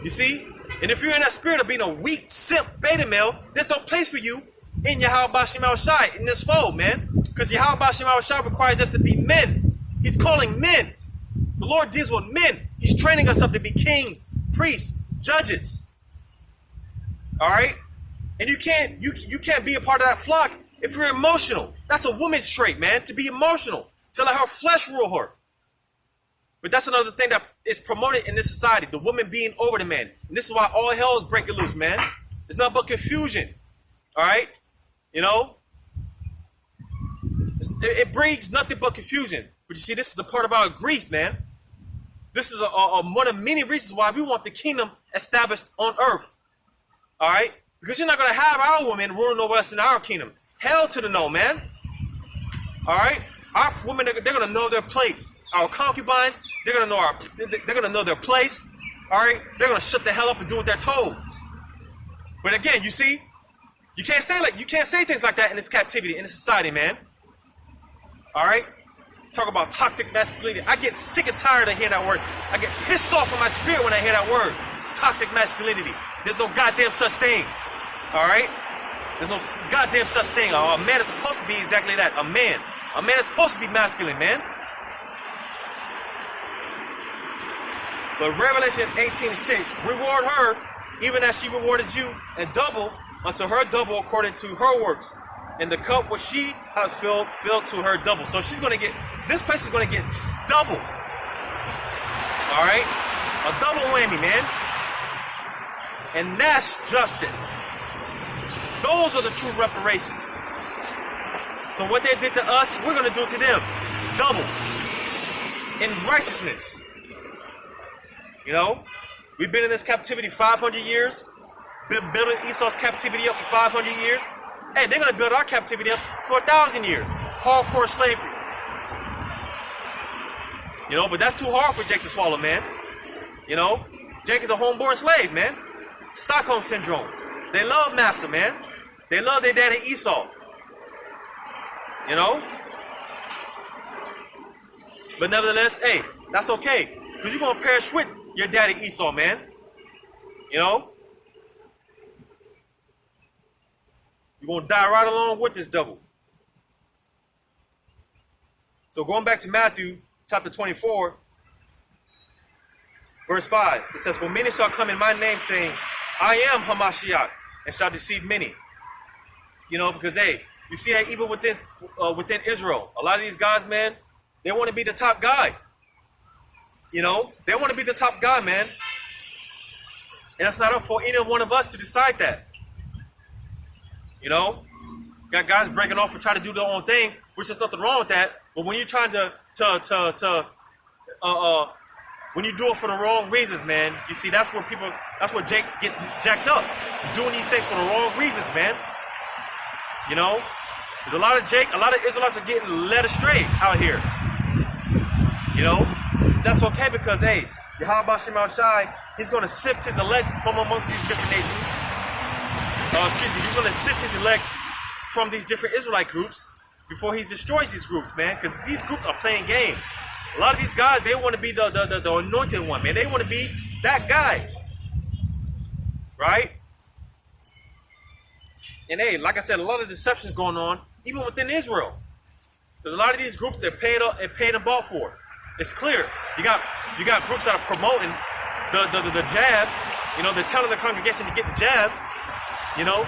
You see? And if you're in that spirit of being a weak simp beta male, there's no place for you in Yahweh Shem Shai, in this fold, man. Because Yahweh Shem Shai requires us to be men. He's calling men. The Lord deals with men. He's training us up to be kings, priests, judges. All right? And you can't be a part of that flock if you're emotional. That's a woman's trait, man, to be emotional, to let her flesh rule her. But that's another thing that is promoted in this society, the woman being over the man. And this is why all hell is breaking loose, man. It's nothing but confusion. All right? It breeds nothing but confusion. But you see, this is the part about grief, man. This is one of many reasons why we want the kingdom established on earth. All right? Because you're not going to have our women ruling over us in our kingdom. Hell to the no, man. All right? Our women, they're going to know their place. Our concubines, they're going to know their place. All right? They're going to shut the hell up and do what they're told. But again, you see, you can't say things like that in this captivity, in this society, man. All right? Talk about toxic masculinity. I get sick and tired of hearing that word. I get pissed off in my spirit when I hear that word. Toxic masculinity. There's no goddamn such thing. All right? There's no goddamn such thing. A man is supposed to be exactly that. A man. A man is supposed to be masculine, man. But Revelation 18:6, reward her even as she rewarded you, and double unto her double according to her works. And the cup which she has filled to her double. So she's going to get, this place is going to get double. All right? A double whammy, man. And that's justice. Those are the true reparations. So what they did to us, we're going to do to them. Double. In righteousness. We've been in this captivity 500 years. Been building Esau's captivity up for 500 years. Hey, they're going to build our captivity up for 1,000 years. Hardcore slavery. But that's too hard for Jake to swallow, man. Jake is a homeborn slave, man. Stockholm Syndrome. They love master, man. They love their daddy Esau. But nevertheless, hey, that's okay. Because you're going to perish with your daddy Esau, man. You know? You're going to die right along with this devil. So going back to Matthew chapter 24, verse 5, it says, for many shall come in my name saying, I am Hamashiach, and shall deceive many. You know, because, hey, you see that even within Israel, a lot of these guys, man, they want to be the top guy. You know, they want to be the top guy, man. And that's not up for any one of us to decide that. You know, got guys breaking off and trying to do their own thing, which is nothing wrong with that. But when you're trying when you do it for the wrong reasons, man, you see, that's where Jake gets jacked up. You're doing these things for the wrong reasons, man. You know, there's a lot of Israelites are getting led astray out here. You know, that's okay because, hey, Yahweh Shema Shai, he's going to sift his elect from amongst these different nations. He's going to sift his elect from these different Israelite groups before he destroys these groups, man, because these groups are playing games. A lot of these guys, they want to be the anointed one, man. They want to be that guy, right? And hey, like I said, a lot of deceptions going on, even within Israel. There's a lot of these groups that paid and bought for. It's clear. You got groups that are promoting the jab. You know, they're telling the congregation to get the jab. You know,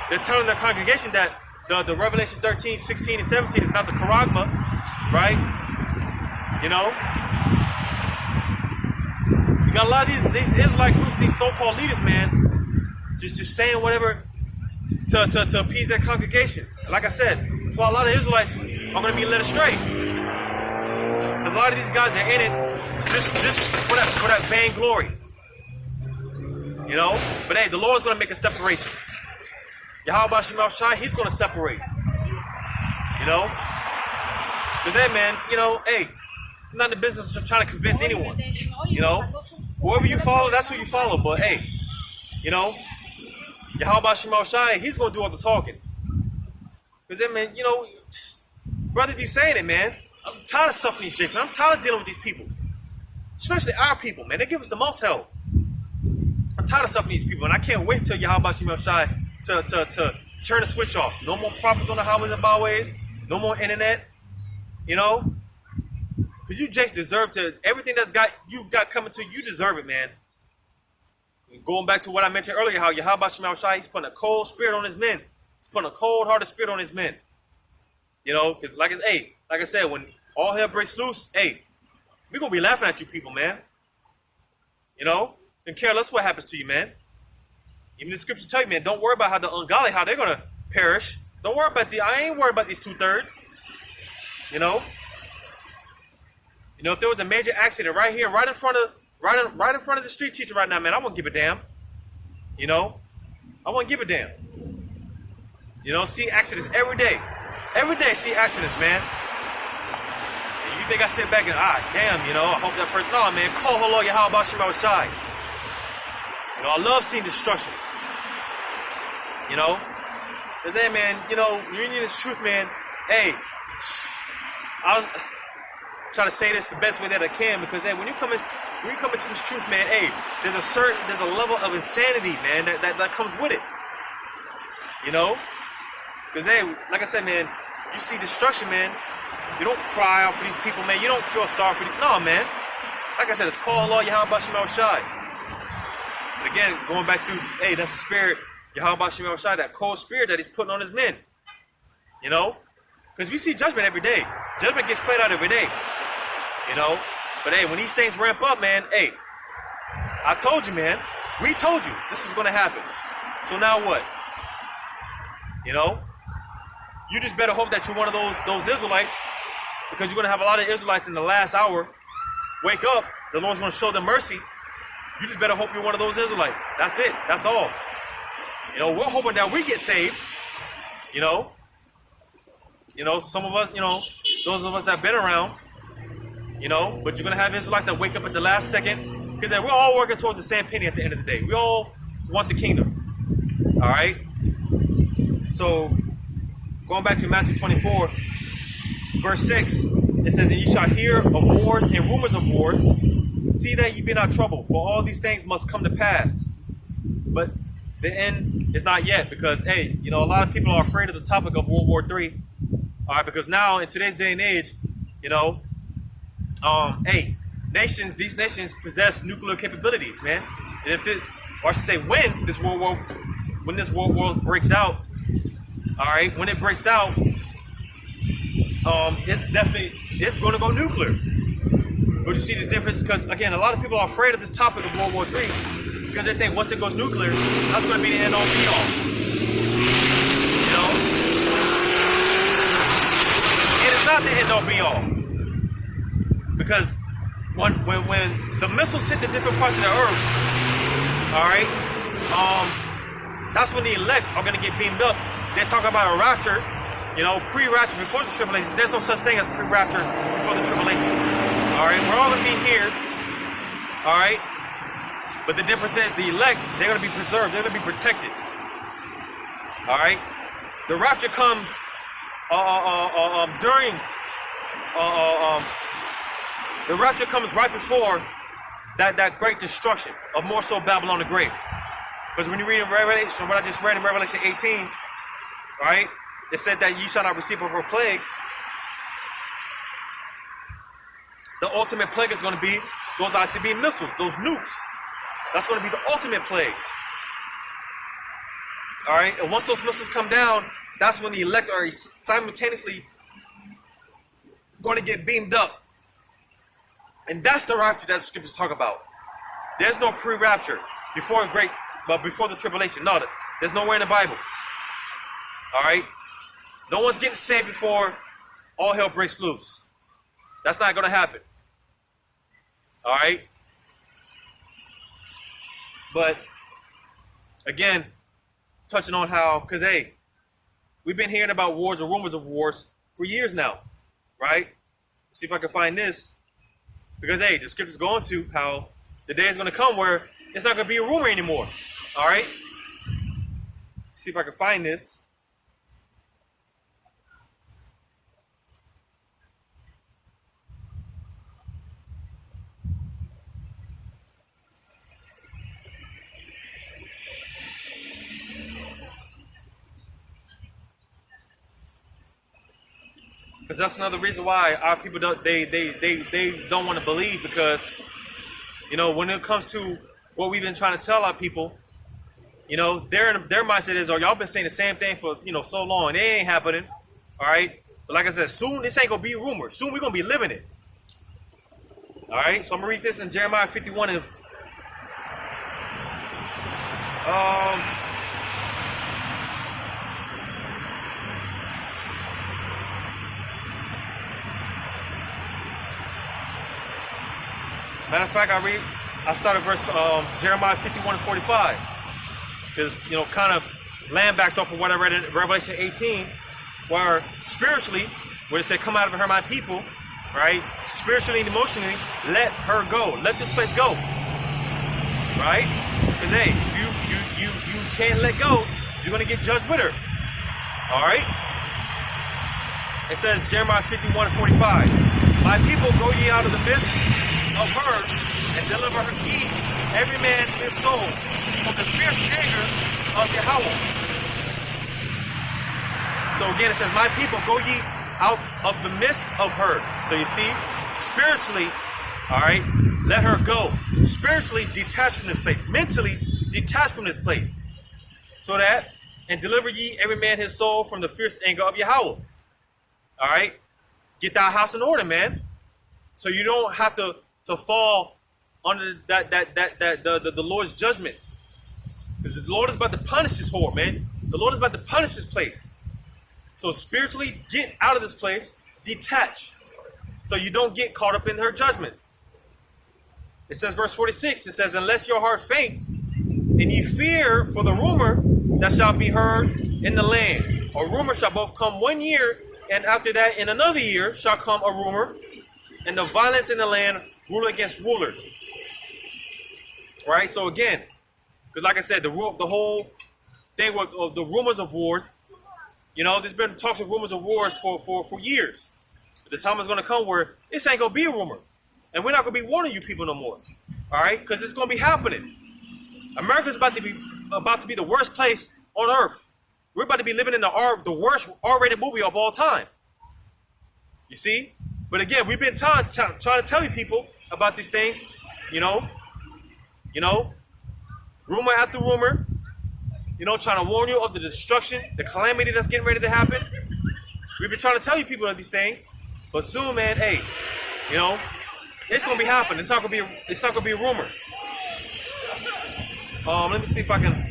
they're telling the congregation that the Revelation 13, 16, and 17 is not the Charagma, right? You know, you got a lot of these Israelite groups, these so-called leaders, man, just saying whatever to appease their congregation. And like I said, that's why a lot of Israelites are going to be led astray, because a lot of these guys are in it just for that vainglory. You know, but hey, the Lord's going to make a separation. Yahweh Shema Shai, he's going to separate. You know, because hey, man, you know, hey, I'm not in the business of trying to convince anyone. You know, whoever you follow, that's who you follow. But hey, you know, Yahweh Shema Shai, he's going to do all the talking. Because then, man, you know, brother be saying it, man. I'm tired of suffering these jakes, man. I'm tired of dealing with these people. Especially our people, man. They give us the most help. I'm tired of suffering these people, and I can't wait until Yahweh Shema Shai to turn the switch off. No more prophets on the highways and byways. No more internet. You know? Because you jakes deserve to, everything you've got coming to you, you deserve it, man. Going back to what I mentioned earlier, how Yahweh Shema Shai, he's putting a cold spirit on his men. He's putting a cold-hearted spirit on his men. You know, because like I said, when all hell breaks loose, hey, we're going to be laughing at you people, man. You know? And care less what happens to you, man. Even the scriptures tell you, man, don't worry about how the ungodly, how they're going to perish. Don't worry about I ain't worried about these 2/3. You know? You know, if there was a major accident right here, right in front of the street teacher right now, man, I won't give a damn. You know? I won't give a damn. You know, see accidents every day. Every day see accidents, man. And you think I sit back and, damn, you know, I hope that person, no, man, call hello, Yahweh Shema Shai. You know, I love seeing destruction. You know? Because, hey, man, you know, you need this truth, man. Hey, I'm trying to say this the best way that I can, because, hey, when you come into this truth, man, hey, there's a level of insanity, man, that comes with it. You know? Because, hey, like I said, man, you see destruction, man. You don't cry out for these people, man. You don't feel sorry for these. No, man. Like I said, it's called Allah Yahweh Shema Shai. But again, going back to, hey, that's the spirit, Yahweh Shema Shai, that cold spirit that he's putting on his men. You know? Because we see judgment every day. Judgment gets played out every day. You know? But hey, when these things ramp up, man, hey, I told you, man. We told you this was going to happen. So now what? You know? You just better hope that you're one of those Israelites, because you're going to have a lot of Israelites in the last hour. Wake up. The Lord's going to show them mercy. You just better hope you're one of those Israelites. That's it. That's all. You know, we're hoping that we get saved. You know? You know, some of us, you know, those of us that have been around, you know, but you're going to have Israelites that wake up at the last second, because we're all working towards the same penny at the end of the day. We all want the kingdom. All right? So, going back to Matthew 24, verse 6, It says, and you shall hear of wars and rumors of wars. See that ye be not troubled, for all these things must come to pass. But the end is not yet, because, hey, a lot of people are afraid of the topic of World War III. All right, because now in today's day and age, these nations possess nuclear capabilities, man. And if this, or I should say, when this world war breaks out, all right, when it breaks out, it's going to go nuclear. But you see the difference? Because again, a lot of people are afraid of this topic of World War III because they think once it goes nuclear, that's going to be the end all be all. And it's not the end all be all, because when the missiles hit the different parts of the earth, all right, that's when the elect are going to get beamed up. They talk about a rapture. Pre-rapture, before the tribulation. There's no such thing as pre-rapture before the tribulation. All right, we're all going to be here. All right, but the difference is the elect, they're going to be preserved. They're going to be protected. All right, the rapture comes the rapture comes right before that great destruction of more so Babylon the Great. Because when you read in Revelation, what I just read in Revelation 18, right? It said that ye shall not receive of her plagues. The ultimate plague is going to be those ICB missiles, those nukes. That's going to be the ultimate plague. All right, and once those missiles come down, that's when the elect are simultaneously going to get beamed up. And that's the rapture that the scriptures talk about. There's no pre-rapture before the tribulation. No, there's nowhere in the Bible. All right. No one's getting saved before all hell breaks loose. That's not going to happen. All right. But again, touching on how, because hey, we've been hearing about wars or rumors of wars for years now, right? Let's see if I can find this. Because hey, the scripture's going to how the day is going to come where it's not going to be a rumor anymore. All right. Let's see if I can find this. Because that's another reason why our people don't don't want to believe, because when it comes to what we've been trying to tell our people, their mindset is, oh, y'all been saying the same thing for so long, it ain't happening. All right, but like I said, soon this ain't gonna be a rumor. Soon we're gonna be living it. All right, so I'm gonna read this in Jeremiah 51 and matter of fact, I started verse Jeremiah 51 and 45, because kind of land backs off of what I read in Revelation 18, where spiritually, where it said, "Come out of her, my people," right? Spiritually and emotionally, let her go. Let this place go, right? Because hey, you can't let go, you're gonna get judged with her. All right. It says Jeremiah 51 and 45. My people, go ye out of the midst of her, and deliver ye every man his soul from the fierce anger of Yahweh. So again, it says, my people, go ye out of the midst of her. So you see, spiritually, all right, let her go. Spiritually detached from this place. Mentally detached from this place. So that, and deliver ye every man his soul from the fierce anger of Yahweh. All right, get thy house in order, man. So you don't have to fall under the Lord's judgments, because the Lord is about to punish this whore, man. The Lord is about to punish this place. So spiritually, get out of this place, detach, so you don't get caught up in her judgments. It says, verse 46. It says, unless your heart faint, and ye fear for the rumor that shall be heard in the land. A rumor shall both come 1 year, and after that, in another year, shall come a rumor, and the violence in the land rule against rulers. Right? So again, because like I said, the whole thing with the rumors of wars, there's been talks of rumors of wars for years. The time is going to come where this ain't going to be a rumor. And we're not going to be warning you people no more. All right? Because it's going to be happening. America's about to be the worst place on earth. We're about to be living in the worst R-rated movie of all time. You see? But again, we've been trying to tell you people about these things. You know, rumor after rumor. You know, trying to warn you of the destruction, the calamity that's getting ready to happen. We've been trying to tell you people of these things, but soon, man, hey, you know, it's gonna be happening. It's not gonna be a rumor. Let me see if I can.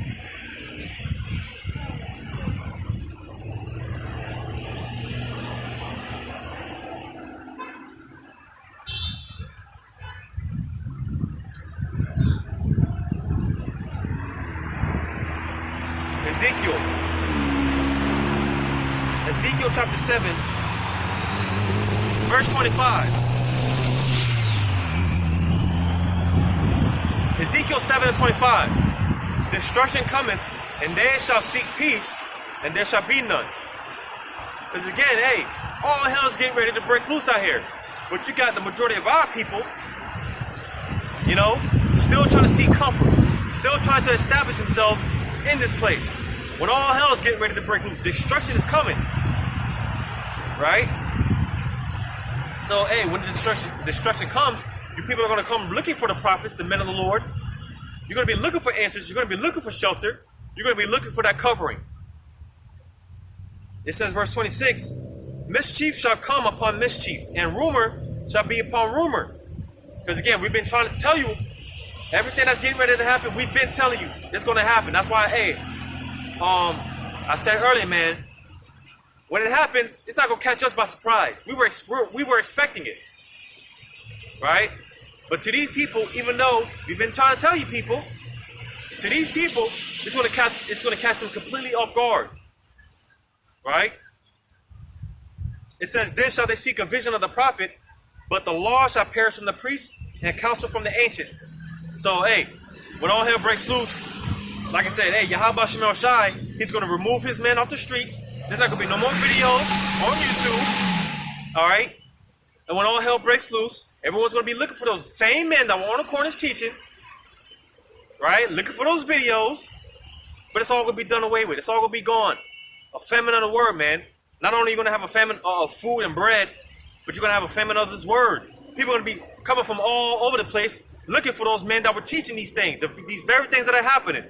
Ezekiel chapter 7, verse 25. Ezekiel 7 and 25. Destruction cometh, and they shall seek peace, and there shall be none. Because again, hey, all hell is getting ready to break loose out here. But you got the majority of our people, you know, still trying to seek comfort, still trying to establish themselves in this place. When all hell is getting ready to break loose, destruction is coming. Right? So, hey, when the destruction comes, you people are going to come looking for the prophets, the men of the Lord. You're going to be looking for answers. You're going to be looking for shelter. You're going to be looking for that covering. It says, verse 26, mischief shall come upon mischief, and rumor shall be upon rumor. Because again, we've been trying to tell you everything that's getting ready to happen. We've been telling you it's going to happen. That's why, hey, I said earlier, man, when it happens, it's not going to catch us by surprise. We were expecting it, right? But to these people, even though we've been trying to tell you people, to these people, it's going to catch them completely off guard, right? It says, then shall they seek a vision of the prophet, but the law shall perish from the priests and counsel from the ancients. So, hey, when all hell breaks loose, like I said, hey, Yahweh Shemel Shai, he's going to remove his men off the streets. There's not going to be no more videos on YouTube. All right? And when all hell breaks loose, everyone's going to be looking for those same men that were on the corners teaching. Right? Looking for those videos. But it's all going to be done away with. It's all going to be gone. A famine of the word, man. Not only are you going to have a famine of food and bread, but you're going to have a famine of this word. People are going to be coming from all over the place looking for those men that were teaching these things. These very things that are happening.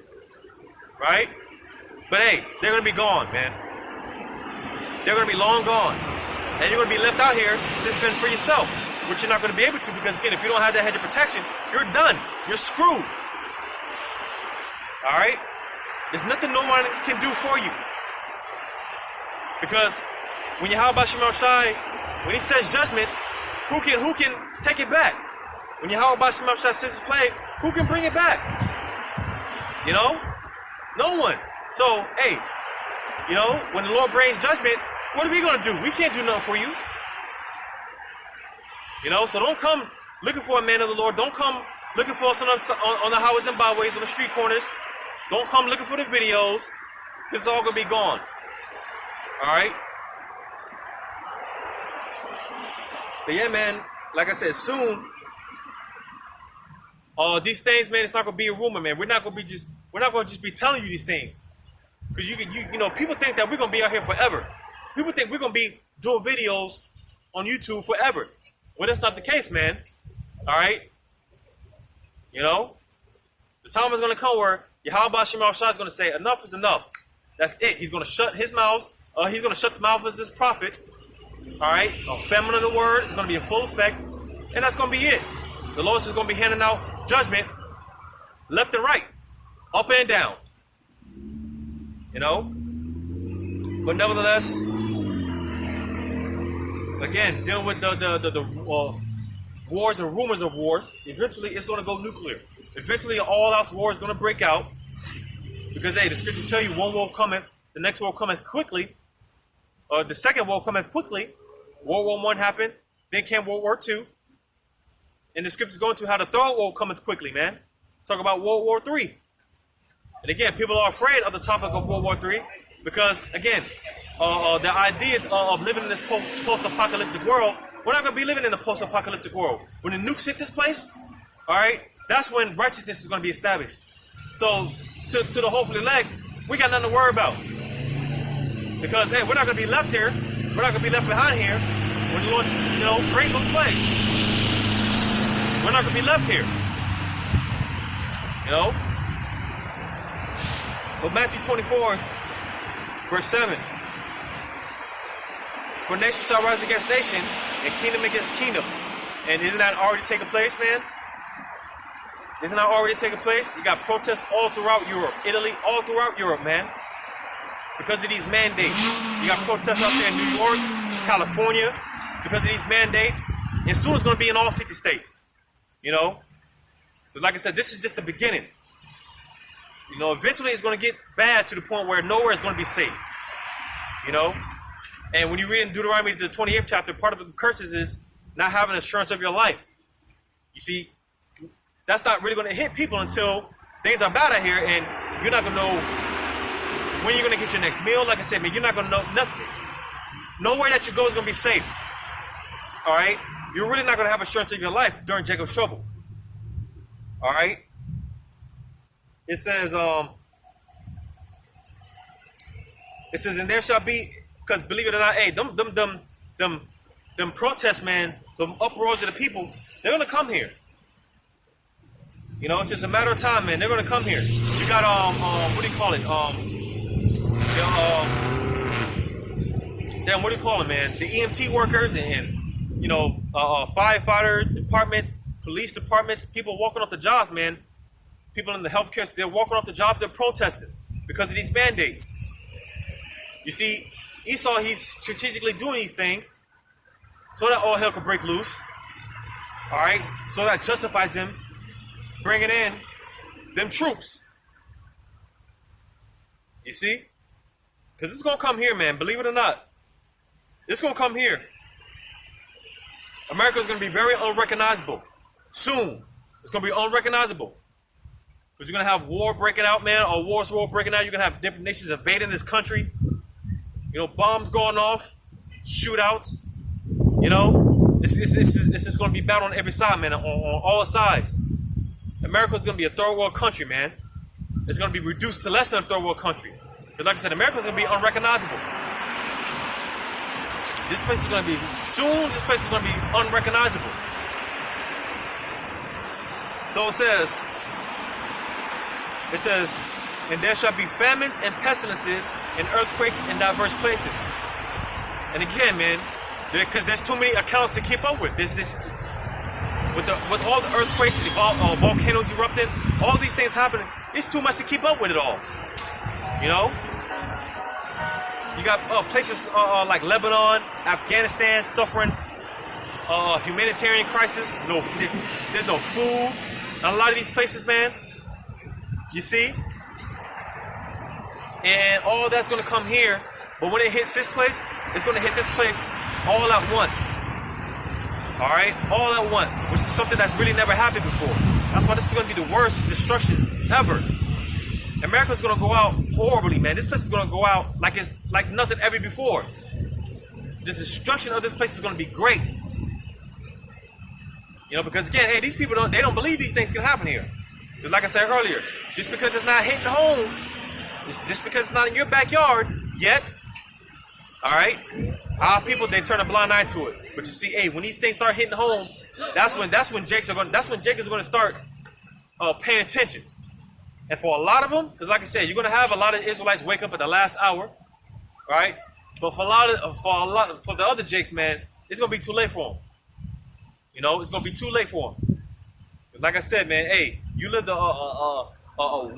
Right? But hey, they're going to be gone, man. They're going to be long gone. And you're going to be left out here to defend for yourself, which you're not going to be able to because, again, if you don't have that hedge of protection, you're done. You're screwed. All right? There's nothing no one can do for you. Because when Yahweh Shemel Shai, when he says judgments, who can take it back? When Yahweh Shemel Shai sends his plague, who can bring it back? You know? No one. So, hey, you know, when the Lord brings judgment, what are we going to do? We can't do nothing for you. You know, so don't come looking for a man of the Lord. Don't come looking for us on the highways and byways, on the street corners. Don't come looking for the videos, because it's all going to be gone. All right? But yeah, man, like I said, soon, these things, man, it's not going to be a rumor, man. We're not going to just be telling you these things. Because you know, people think that we're going to be out here forever. People think we're going to be doing videos on YouTube forever. Well, that's not the case, man. All right? You know? The time is going to come where Yahweh Shemel Shai is going to say, enough is enough. That's it. He's going to shut his mouth. He's going to shut the mouth of his prophets. All right? A famine of the word is going to be in full effect. And that's going to be it. The Lord is going to be handing out judgment left and right. Up and down. You know? But nevertheless, again, dealing with the wars and rumors of wars, eventually it's going to go nuclear. Eventually all out war is going to break out. Because, hey, the scriptures tell you one war cometh, the next war cometh quickly. The second war cometh quickly. World War I happened. Then came World War II. And the scriptures go into how the third war cometh quickly, man. Talk about World War III. And again, people are afraid of the topic of World War III because, again, the idea of living in this post-apocalyptic world, we're not going to be living in a post-apocalyptic world. When the nukes hit this place, all right, that's when righteousness is going to be established. So, to the hopeful elect, we got nothing to worry about. Because, hey, we're not going to be left here. We're not going to be left behind here when the Lord, brings those plagues. We're not going to be left here. But Matthew 24, verse 7. For nation shall rise against nation, and kingdom against kingdom. And isn't that already taking place, man? Isn't that already taking place? You got protests all throughout Europe, Italy, all throughout Europe, man. Because of these mandates. You got protests out there in New York, California, because of these mandates. And soon it's going to be in all 50 states. But like I said, this is just the beginning. Eventually it's going to get bad to the point where nowhere is going to be safe. And when you read in Deuteronomy, the 28th chapter, part of the curses is not having assurance of your life. You see, that's not really going to hit people until things are bad out here, and you're not going to know when you're going to get your next meal. Like I said, man, you're not going to know nothing. Nowhere that you go is going to be safe. All right? You're really not going to have assurance of your life during Jacob's trouble. All right? It says, and there shall be, because believe it or not, hey, them protests, man, them uproars of the people, they're going to come here. It's just a matter of time, man. They're going to come here. You got, what do you call it? What do you call it, man? The EMT workers and firefighter departments, police departments, people walking off the jobs, man. People in the healthcare, they're walking off the jobs, they're protesting because of these mandates. You see, Esau, he's strategically doing these things so that all hell can break loose. All right? So that justifies him bringing in them troops. You see? Because it's going to come here, man. Believe it or not. It's going to come here. America is going to be very unrecognizable. Soon. It's going to be unrecognizable. Because you're going to have war breaking out, man. Or war breaking out. You're going to have different nations invading this country. Bombs going off. Shootouts. It's just going to be battle on every side, man. On all sides. America is going to be a third world country, man. It's going to be reduced to less than a third world country. But like I said, America is going to be unrecognizable. This place is going to be, soon this place is going to be unrecognizable. So it says, and there shall be famines and pestilences and earthquakes in diverse places. And again, man, because there's too many accounts to keep up with. There's this, with all the earthquakes and volcanoes erupting, all these things happening, it's too much to keep up with it all. You got places like Lebanon, Afghanistan suffering humanitarian crisis. There's no food. In a lot of these places, man. You see? And all that's going to come here. But when it hits this place, it's going to hit this place all at once. All right? All at once. Which is something that's really never happened before. That's why this is going to be the worst destruction ever. America's going to go out horribly, man. This place is going to go out like it's like nothing ever before. The destruction of this place is going to be great. Because again, hey, these people don't believe these things can happen here. Because like I said earlier, just because it's not hitting home, just because it's not in your backyard yet, all right, our people, they turn a blind eye to it. But you see, hey, when these things start hitting home, that's when Jacob's going to start paying attention. And for a lot of them, because like I said, you're going to have a lot of Israelites wake up at the last hour, right? But for the other Jakes, man, it's going to be too late for them. It's going to be too late for them. Like I said, man, hey, you lived a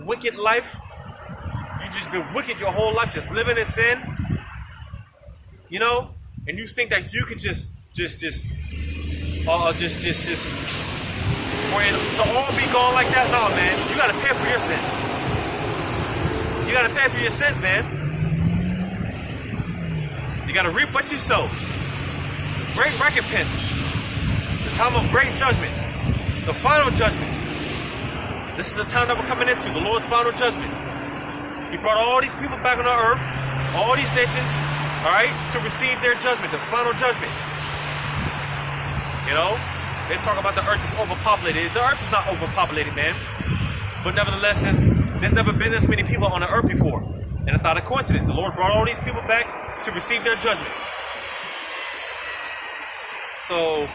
wicked life. You just been wicked your whole life, just living in sin. And you think that you can just for it to all be gone like that? No, man. You got to pay for your sins. You got to pay for your sins, man. You got to reap what you sow. Great recompense. The time of great judgment. The final judgment. This is the time that we're coming into. The Lord's final judgment. He brought all these people back on the earth. All these nations. all right, to receive their judgment, the final judgment. You know, they talk about the earth is overpopulated. The earth is not overpopulated, man. But nevertheless, there's never been this many people on the earth before. And it's not a coincidence. The Lord brought all these people back to receive their judgment. So,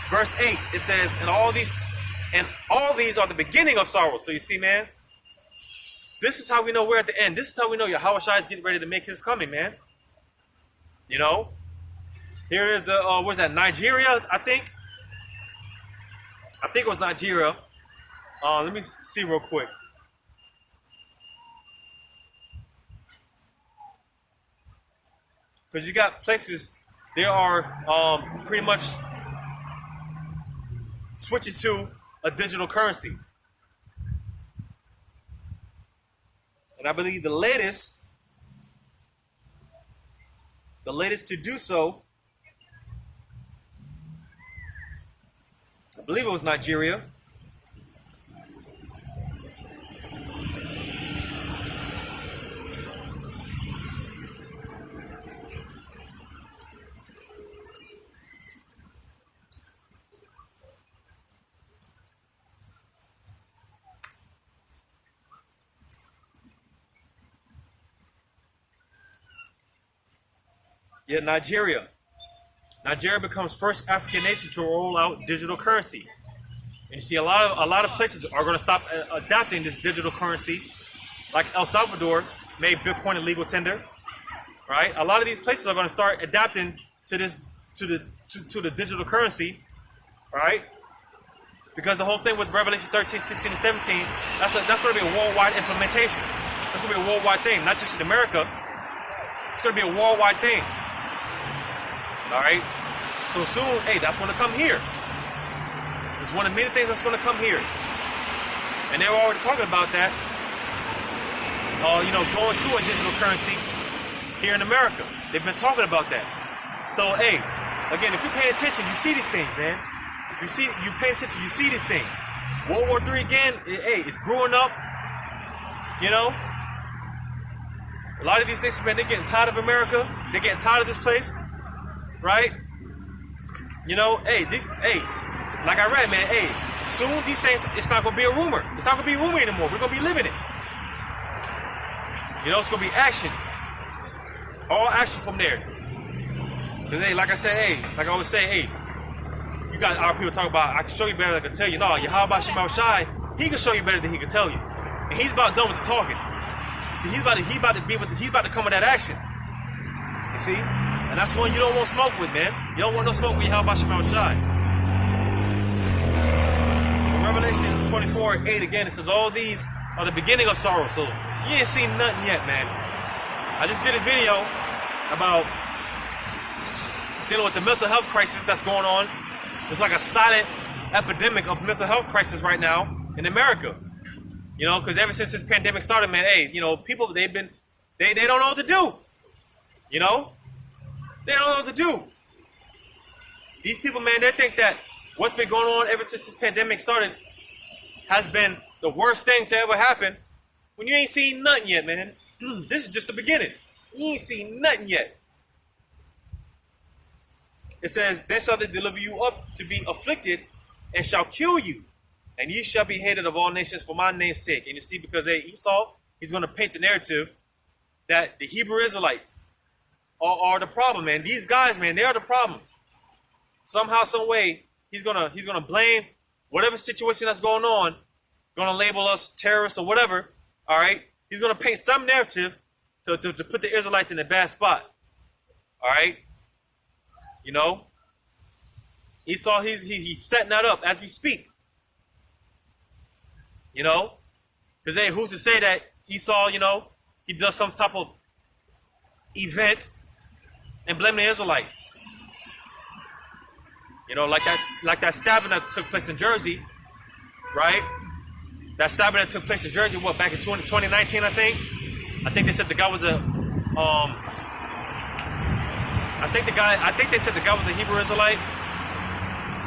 verse 8, it says, and all these are the beginning of sorrow. So you see, man, this is how we know we're at the end. This is how we know Yahushua is getting ready to make his coming, man. You know, here is the, where's that, Nigeria, I think it was Nigeria. Let me see real quick. Because you got places, they are pretty much switching to a digital currency. And I believe the latest to do so, I believe it was Nigeria. Yeah, Nigeria. Nigeria becomes first African nation to roll out digital currency. And you see, a lot of places are going to stop adopting this digital currency. Like El Salvador made Bitcoin a legal tender, right? A lot of these places are going to start adapting to this to the digital currency, right? Because the whole thing with Revelation 13, 16, and 17, that's going to be a worldwide implementation. That's going to be a worldwide thing, not just in America. It's going to be a worldwide thing. All right, so soon, hey, that's going to come here. This is one of many things that's going to come here, and they were already talking about that. Going to a digital currency here in America. They've been talking about that. So, hey, again, if you're paying attention, you see these things, man. If you pay attention, you see these things. World War III again, hey, it's brewing up. You know, a lot of these things, man, they're getting tired of America. They're getting tired of this place. Right? You know, like I read, man, soon these things, it's not going to be a rumor. It's not going to be a rumor anymore. We're going to be living it. You know, it's going to be action. All action from there. Because, hey, like I said, like I always say, you got our people talk about, I can show you better than I can tell you. No, Yahweh Shema Shai, he can show you better than he can tell you. And he's about done with the talking. See, he's about to come with that action. You see? And that's one you don't want smoke with, man. You don't want no smoke with Yahweh Shema Shai. Revelation 24:8 again, it says, all these are the beginning of sorrow. So you ain't seen nothing yet, man. I just did a video about dealing with the mental health crisis that's going on. It's like a silent epidemic of mental health crisis right now in America. You know, because ever since this pandemic started, man, people, they don't know what to do. You know? They don't know what to do. These people, man, they think that what's been going on ever since this pandemic started has been the worst thing to ever happen, when you ain't seen nothing yet, man. This is just the beginning. You ain't seen nothing yet. It says, then shall they deliver you up to be afflicted, and shall kill you, and ye shall be hated of all nations for my name's sake. And you see, because Esau, he's going to paint the narrative that the Hebrew Israelites are the problem, man. These guys, man, they are the problem. Somehow, some way, he's gonna blame whatever situation that's going on, gonna label us terrorists or whatever. All right, he's gonna paint some narrative to put the Israelites in a bad spot. All right, you know, Esau, he's setting that up as we speak. You know, because who's to say that Esau, you know, he does some type of event and blame the Israelites. You know, like that stabbing that took place in Jersey, right? That stabbing that took place in Jersey, back in 2019, I think. I think they said the guy was I think they said the guy was a Hebrew Israelite,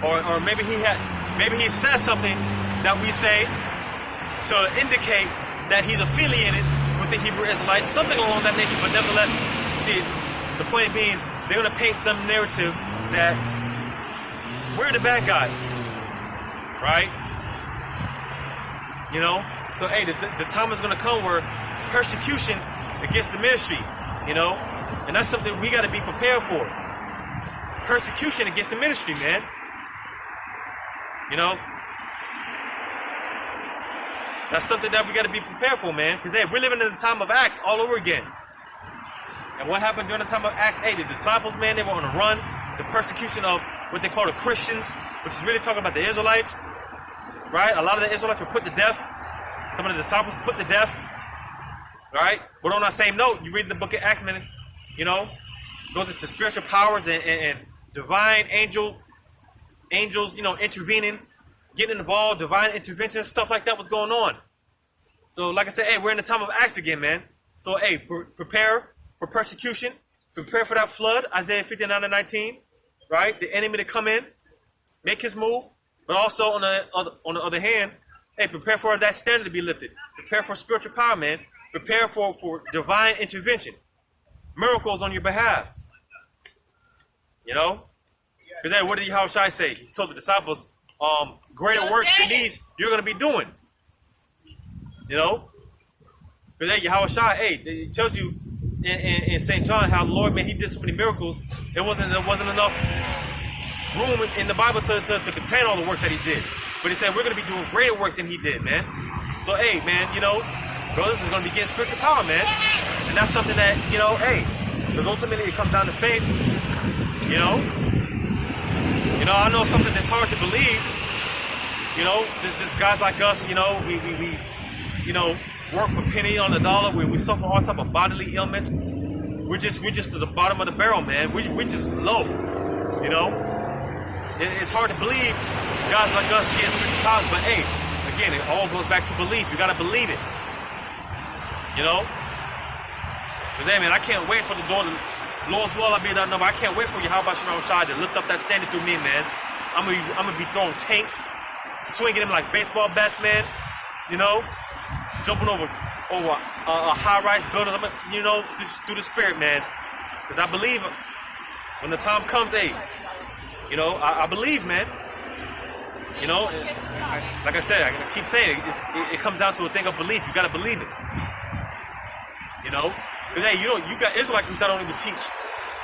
or maybe he said something that we say to indicate that he's affiliated with the Hebrew Israelites, something along that nature. But nevertheless, see, The point being, they're going to paint some narrative that we're the bad guys, right? You know? So, hey, the time is going to come where persecution against the ministry, you know? And that's something we got to be prepared for. Persecution against the ministry, man. You know? That's something that we got to be prepared for, man. Because, hey, we're living in the time of Acts all over again. And what happened during the time of Acts? Hey, the disciples, man, they were on a run. The persecution of what they call the Christians, which is really talking about the Israelites, right? A lot of the Israelites were put to death. Some of the disciples put to death, right? But on that same note, you read the book of Acts, man, you know, goes into spiritual powers and divine angels, you know, intervening, getting involved, divine intervention, stuff like that was going on. So, like I said, hey, we're in the time of Acts again, man. So, hey, prepare for persecution. Prepare for that flood, Isaiah 59:19, right? The enemy to come in, make his move. But also, on the other hand, hey, prepare for that standard to be lifted. Prepare for spiritual power, man. Prepare for divine intervention. Miracles on your behalf. You know? Because, hey, what did Yahushua say? He told the disciples, greater works than these you're going to be doing. You know? Because, hey, Yahushua, hey, it tells you in St. John how the Lord, man, he did so many miracles. There wasn't enough room in the Bible to contain all the works that he did. But he said, we're going to be doing greater works than he did, man. So, hey, man, you know, brothers is going to be getting spiritual power, man. And that's something that, you know, hey, because ultimately it comes down to faith, you know. You know, I know something that's hard to believe, you know, just guys like us, you know, we you know, work for penny on the dollar. We suffer all type of bodily ailments. We're just at the bottom of the barrel, man. We're just low, you know. It's hard to believe guys like us getting spiritual powers, but hey, again, it all goes back to belief. You gotta believe it, you know. Because hey, man, I can't wait for the door. Lord's will, I be that number. I can't wait for you. How about Shemar Rashad to lift up that standard through me, man? I'm gonna be throwing tanks, swinging them like baseball bats, man. You know, jumping over high-rise buildings. You know, just through the spirit, man. Because I believe when the time comes, hey, you know, I believe, man. You know, like I said, I keep saying it comes down to a thing of belief. You gotta believe it. You know. Because, hey, you got Israelite groups that don't even teach.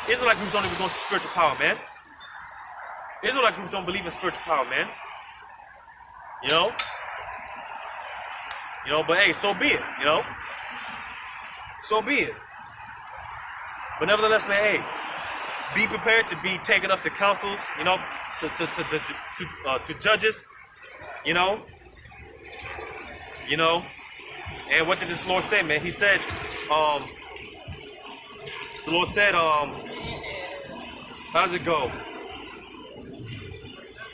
Israelite groups don't even go into spiritual power, man. Israelite groups don't believe in spiritual power, man. You know? You know, but hey, so be it, you know? So be it. But nevertheless, man, hey, be prepared to be taken up to councils, you know, to judges, you know? You know? And what did this Lord say, man? He said, the Lord said, how does it go?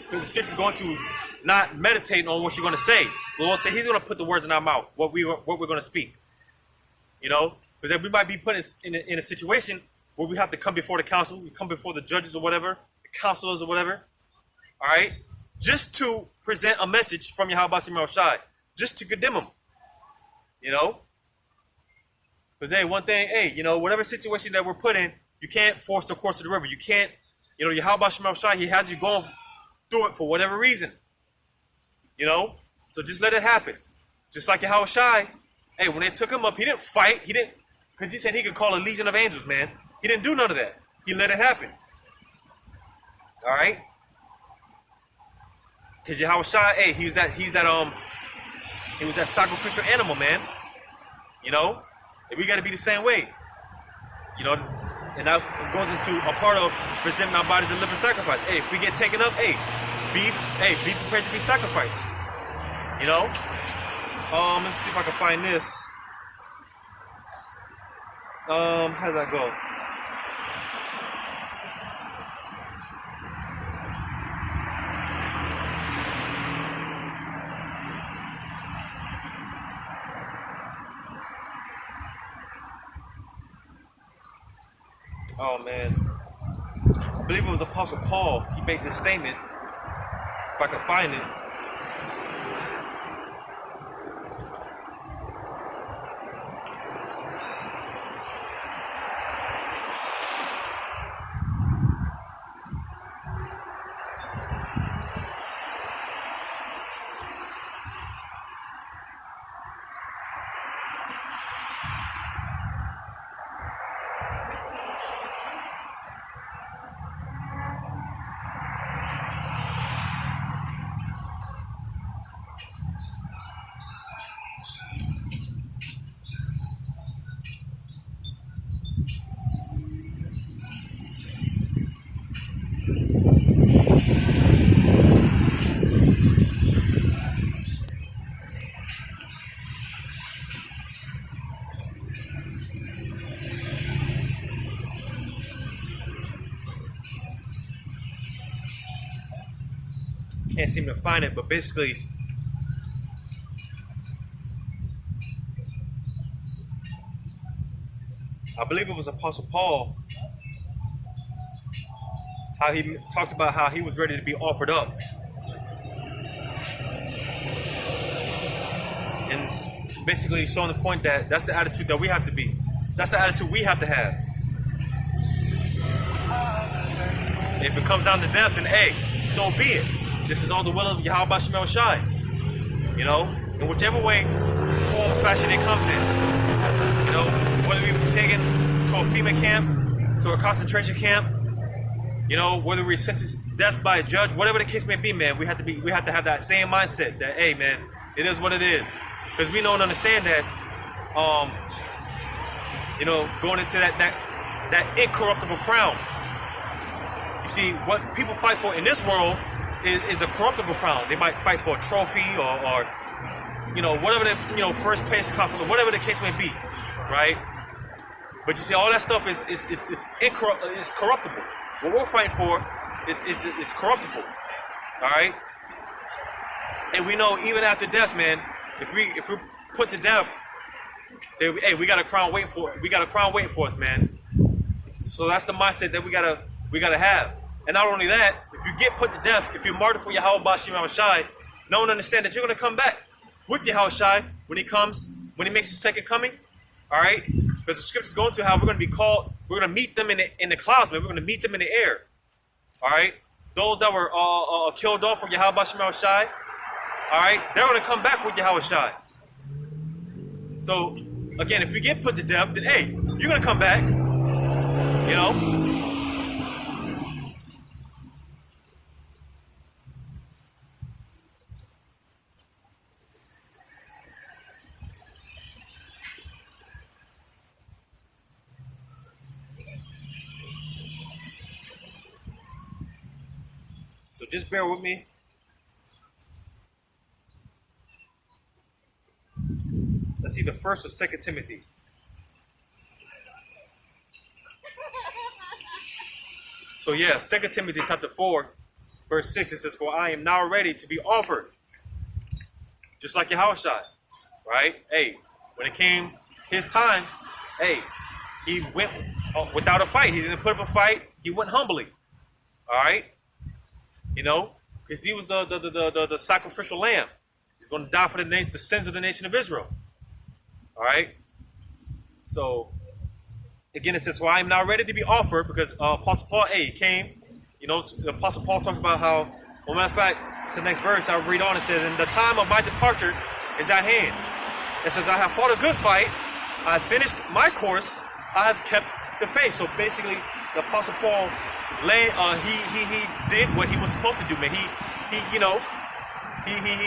Because the scripture is going to not meditate on what you're going to say. The Lord said He's going to put the words in our mouth, what we're going to speak. You know, because we might be put in a situation where we have to come before the council, we come before the judges or whatever, the counselors or whatever. All right, just to present a message from Yahweh Shemar Shai, just to condemn them. You know. Because, hey, one thing, hey, you know, whatever situation that we're put in, you can't force the course of the river. You can't, you know, Yahweh Shemar Shai, He has you going through it for whatever reason. You know? So just let it happen. Just like Yahweh Shai, hey, when they took him up, he didn't fight. He didn't, because he said he could call a legion of angels, man. He didn't do none of that. He let it happen. All right? Because Yahweh Shai, hey, he was that sacrificial animal, man. You know? And we got to be the same way, you know, and that goes into a part of presenting our bodies as a living sacrifice. Hey, if we get taken up, be prepared to be sacrificed, you know. Let me see if I can find this. How does that go? Oh, man. I believe it was Apostle Paul. He made this statement. If I can find it. can't seem to find it, but basically, I believe it was Apostle Paul, how he talked about how he was ready to be offered up. And basically showing the point that that's the attitude that we have to be. That's the attitude we have to have. If it comes down to death, then hey, so be it. This is all the will of Yahweh Shemel Shai. You know, in whichever way, form, fashion it comes in. You know, whether we be taken to a FEMA camp, to a concentration camp, you know, whether we're sentenced to death by a judge, whatever the case may be, man, we have to have that same mindset that, hey, man, it is what it is. Because we know and understand that, you know, going into that incorruptible crown. You see, what people fight for in this world is a corruptible crown. They might fight for a trophy or you know, whatever the, you know, first place consul, whatever the case may be, right? But you see, all that stuff is corruptible. What we're fighting for is corruptible, all right? And we know even after death, man, if we put to death, hey, we got a crown waiting for us, man. So that's the mindset that we gotta have. And not only that, if you get put to death, if you're martyred for Yahweh Bashim Shai, know and understand that you're gonna come back with Yahweh Shai when he makes his second coming. All right, because the scriptures go into how we're gonna be called. We're gonna meet them in the clouds, man. We're gonna meet them in the air. All right, those that were killed off for Yahweh Bashim Shai. All right, they're gonna come back with Yahweh Shai. So again, if you get put to death, then hey, you're gonna come back. You know. So just bear with me. Let's see the first or second Timothy. So yeah, 2 Timothy chapter 4, verse 6, it says, "For I am now ready to be offered." Just like Yahushua, right? Hey, when it came his time, hey, he went without a fight. He didn't put up a fight. He went humbly. All right? You know, because he was the sacrificial lamb. He's going to die for the sins of the nation of Israel. All right? So, again, it says, "Well, I am now ready to be offered," because Apostle Paul, he came. You know, the Apostle Paul talks about how, well, matter of fact, it's the next verse. I'll read on. It says, "And the time of my departure is at hand." It says, "I have fought a good fight. I have finished my course. I have kept the faith." So basically, the Apostle Paul, he did what he was supposed to do, man. He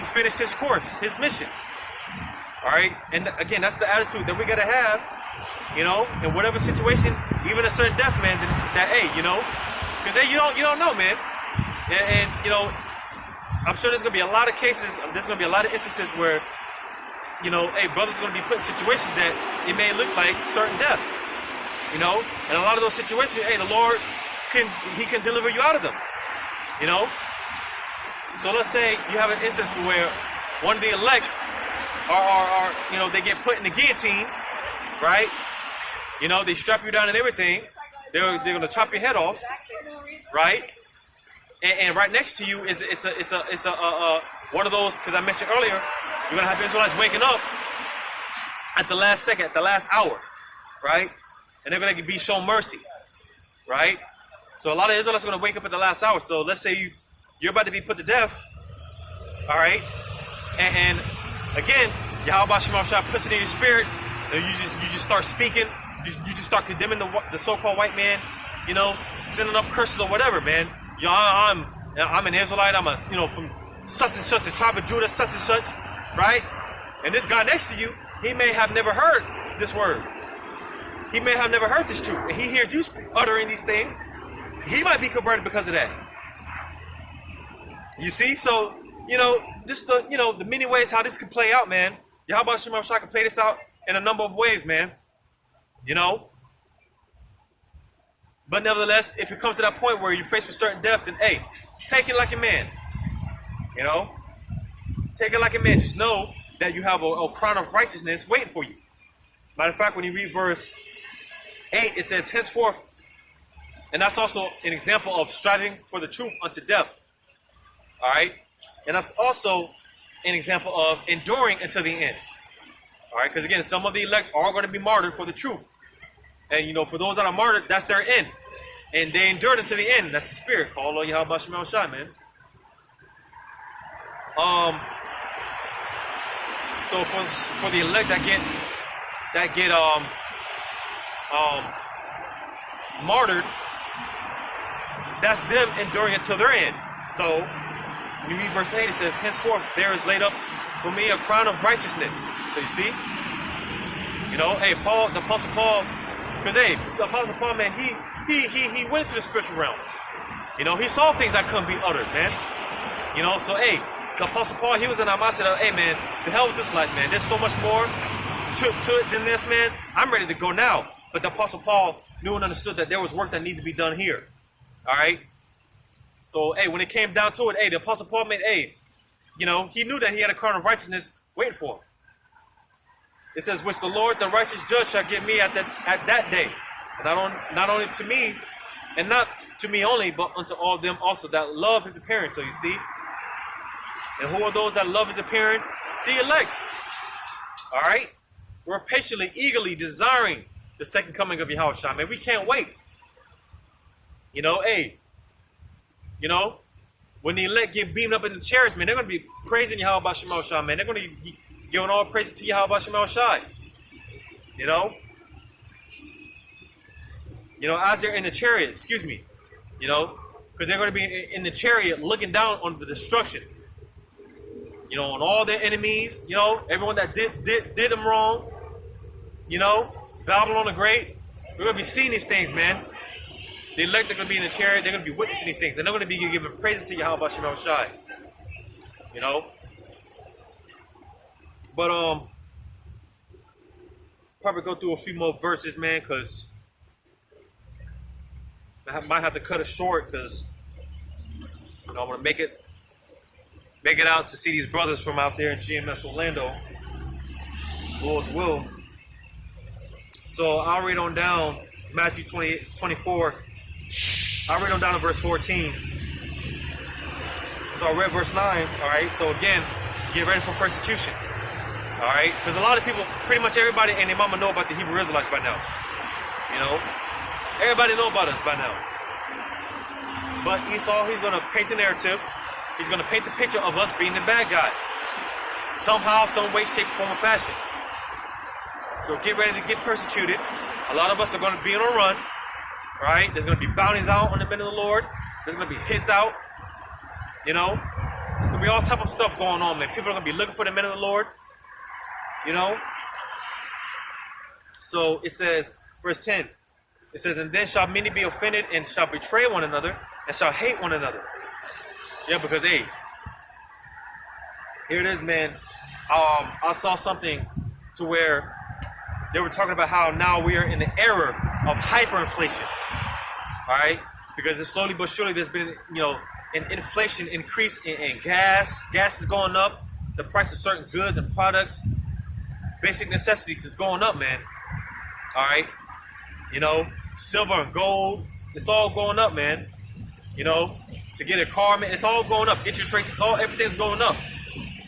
finished his course, his mission. All right, and again, that's the attitude that we gotta have. You know, in whatever situation, even a certain death, man. That hey, you know, because hey, you don't know, man. And you know, I'm sure there's gonna be a lot of cases. There's gonna be a lot of instances where, you know, hey, brothers are gonna be put in situations that it may look like certain death. You know, and a lot of those situations, hey, the Lord can deliver you out of them. You know. So let's say you have an instance where one of the elect are you know, they get put in the guillotine, right? You know, they strap you down and everything. They're gonna chop your head off, right? And right next to you is a one of those, because I mentioned earlier, you're gonna have Israelites waking up at the last second, at the last hour, right? And they're gonna be shown mercy, right? So a lot of Israelites are gonna wake up at the last hour. So let's say you're about to be put to death, all right? And again, Yahweh Shema Shah puts it in your spirit, and you just start speaking. You just start condemning the so-called white man, you know, sending up curses or whatever, man. You know, I'm an Israelite. I'm from such and such, a tribe of Judah, such and such, right? And this guy next to you, he may have never heard this word. He may have never heard this truth, and he hears you uttering these things. He might be converted because of that. You see, so you know, just the many ways how this could play out, man. Yahweh Shema Shah can play this out in a number of ways, man. You know? But nevertheless, if it comes to that point where you're faced with certain death, then hey, take it like a man. You know, take it like a man. Just know that you have a crown of righteousness waiting for you. Matter of fact, when you read verse 8, it says, henceforth, and that's also an example of striving for the truth unto death. All right, and that's also an example of enduring until the end. All right, because again, some of the elect are going to be martyred for the truth. And, you know, for those that are martyred, that's their end. And they endured until the end. That's the spirit. Call on Yahweh Shemel Shai, man. So for the elect that get martyred, that's them enduring until their end. So when you read verse 8, it says, henceforth there is laid up for me a crown of righteousness. So you see, you know, hey, Paul, the Apostle Paul, because hey, the Apostle Paul, man, he went into the spiritual realm. You know, he saw things that couldn't be uttered, man. You know, so hey, the Apostle Paul, he was in our mindset of, hey, man, the hell with this life, man. There's so much more to it than this, man. I'm ready to go now. But the Apostle Paul knew and understood that there was work that needs to be done here. All right. So, hey, when it came down to it, hey, the Apostle Paul made, hey, you know, he knew that he had a crown of righteousness waiting for him. It says, which the Lord, the righteous judge, shall give me at that day. And not only to me, and not to me only, but unto all them also that love his appearing. So you see, and who are those that love his appearing? The elect. All right? We're patiently, eagerly desiring the second coming of Yahweh Shai, man. We can't wait. You know, hey, you know, when the elect get beamed up in the chariots, man, they're going to be praising Yahweh Shemel Shai, man. They're going to be giving all praises to Yahweh Shemel Shai. You know, as they're in the chariot, you know, because they're going to be in the chariot looking down on the destruction. You know, on all their enemies, you know, everyone that did them wrong, you know, Babylon the Great. We're going to be seeing these things, man. The elect are going to be in the chariot. They're going to be witnessing these things. And they're going to be giving praises to Yahweh Shemel Shai. You know. But, probably go through a few more verses, man, because I might have to cut it short because, you know, I want to make it out to see these brothers from out there in GMS Orlando. Lord's will. So I'll read on down Matthew 24. I'll read on down to verse 14. So I read verse 9. All right. So again, get ready for persecution. All right. Because a lot of people, pretty much everybody and their mama know about the Hebrew Israelites by now. You know, everybody know about us by now. But Esau, he's going to paint the narrative. He's going to paint the picture of us being the bad guy. Somehow, some way, shape, form, or fashion. So get ready to get persecuted. A lot of us are going to be on a run. Right? There's going to be bounties out on the men of the Lord. There's going to be hits out. You know? There's going to be all type of stuff going on, man. People are going to be looking for the men of the Lord. You know? So it says, verse 10. It says, and then shall many be offended and shall betray one another and shall hate one another. Yeah, because, hey, here it is, man. I saw something to where they were talking about how now we are in the era of hyperinflation. All right? Because it's slowly but surely there's been, you know, an inflation increase in gas. Gas is going up. The price of certain goods and products, basic necessities is going up, man. All right? You know, silver and gold, it's all going up, man. You know, to get a car, man, it's all going up. Interest rates, everything's going up.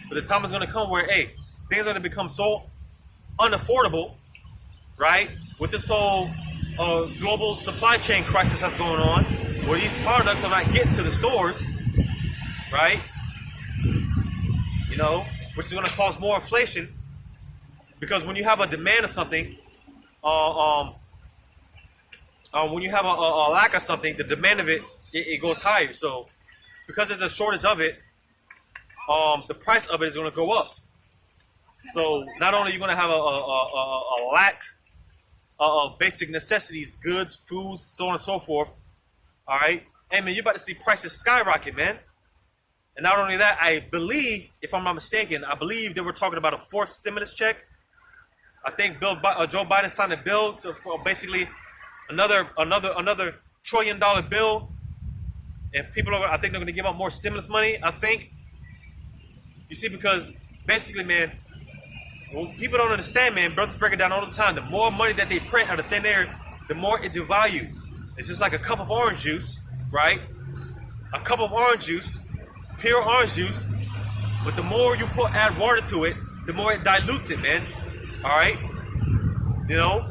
But the time is going to come where, hey, things are going to become so unaffordable, right? With this whole global supply chain crisis that's going on, where these products are not getting to the stores, right? You know, which is going to cause more inflation, because when you have a demand of something, when you have a lack of something, the demand of it goes higher. So because there's a shortage of it, the price of it is going to go up. So not only are you going to have a lack of basic necessities, goods, foods, so on and so forth. All right. Hey, man, you're about to see prices skyrocket, man. And not only that, I believe, if I'm not mistaken, I believe they were talking about a fourth stimulus check. I think Joe Biden signed a bill for basically another $1 trillion bill. And people I think they're going to give out more stimulus money, I think. You see, because basically, man, well, people don't understand, man. Brothers break it down all the time. The more money that they print out of thin air, the more it devalues. It's just like a cup of orange juice, right? A cup of orange juice, pure orange juice, but the more you add water to it, the more it dilutes it, man. All right? You know,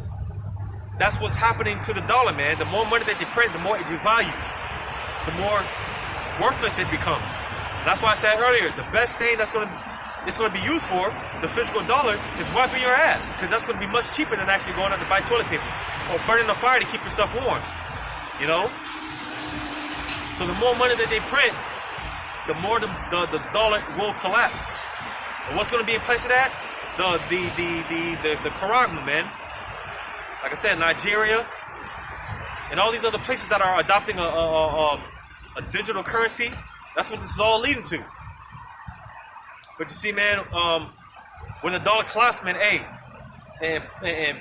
that's what's happening to the dollar, man. The more money that they print, the more it devalues. The more worthless it becomes. And that's why I said earlier, the best thing it's going to be used for, the physical dollar, is wiping your ass. Because that's going to be much cheaper than actually going out to buy toilet paper. Or burning the fire to keep yourself warm. You know? So the more money that they print, the more the dollar will collapse. And what's going to be in place of that? The Caragma, man. Like I said, Nigeria and all these other places that are adopting a digital currency. That's what this is all leading to. But you see, man, when the dollar collapses, man, and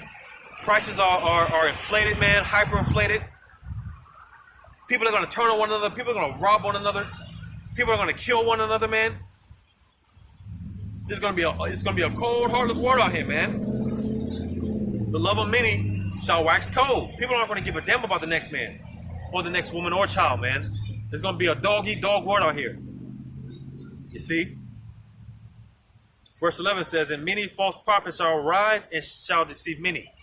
prices are inflated, man, hyperinflated. People are going to turn on one another. People are going to rob one another. People are going to kill one another, man. It's going to be a cold, heartless world out here, man. The love of many shall wax cold. People aren't going to give a damn about the next man or the next woman or child, man. There's going to be a dog-eat-dog world out here. You see? Verse 11 says, and many false prophets shall arise and shall deceive many.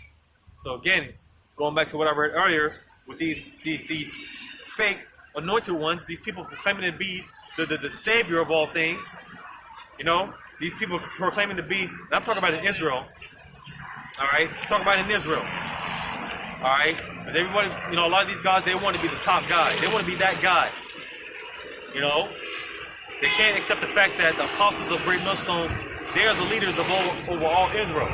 So again, going back to what I read earlier with these fake anointed ones, these people proclaiming to be the savior of all things. You know, these people proclaiming to be, and I'm talking about in Israel. All right, I'm talking about in Israel. All right, because everybody, you know, a lot of these guys, they want to be the top guy. They want to be that guy. You know, they can't accept the fact that the apostles of Great Millstone, they are the leaders of over all Israel.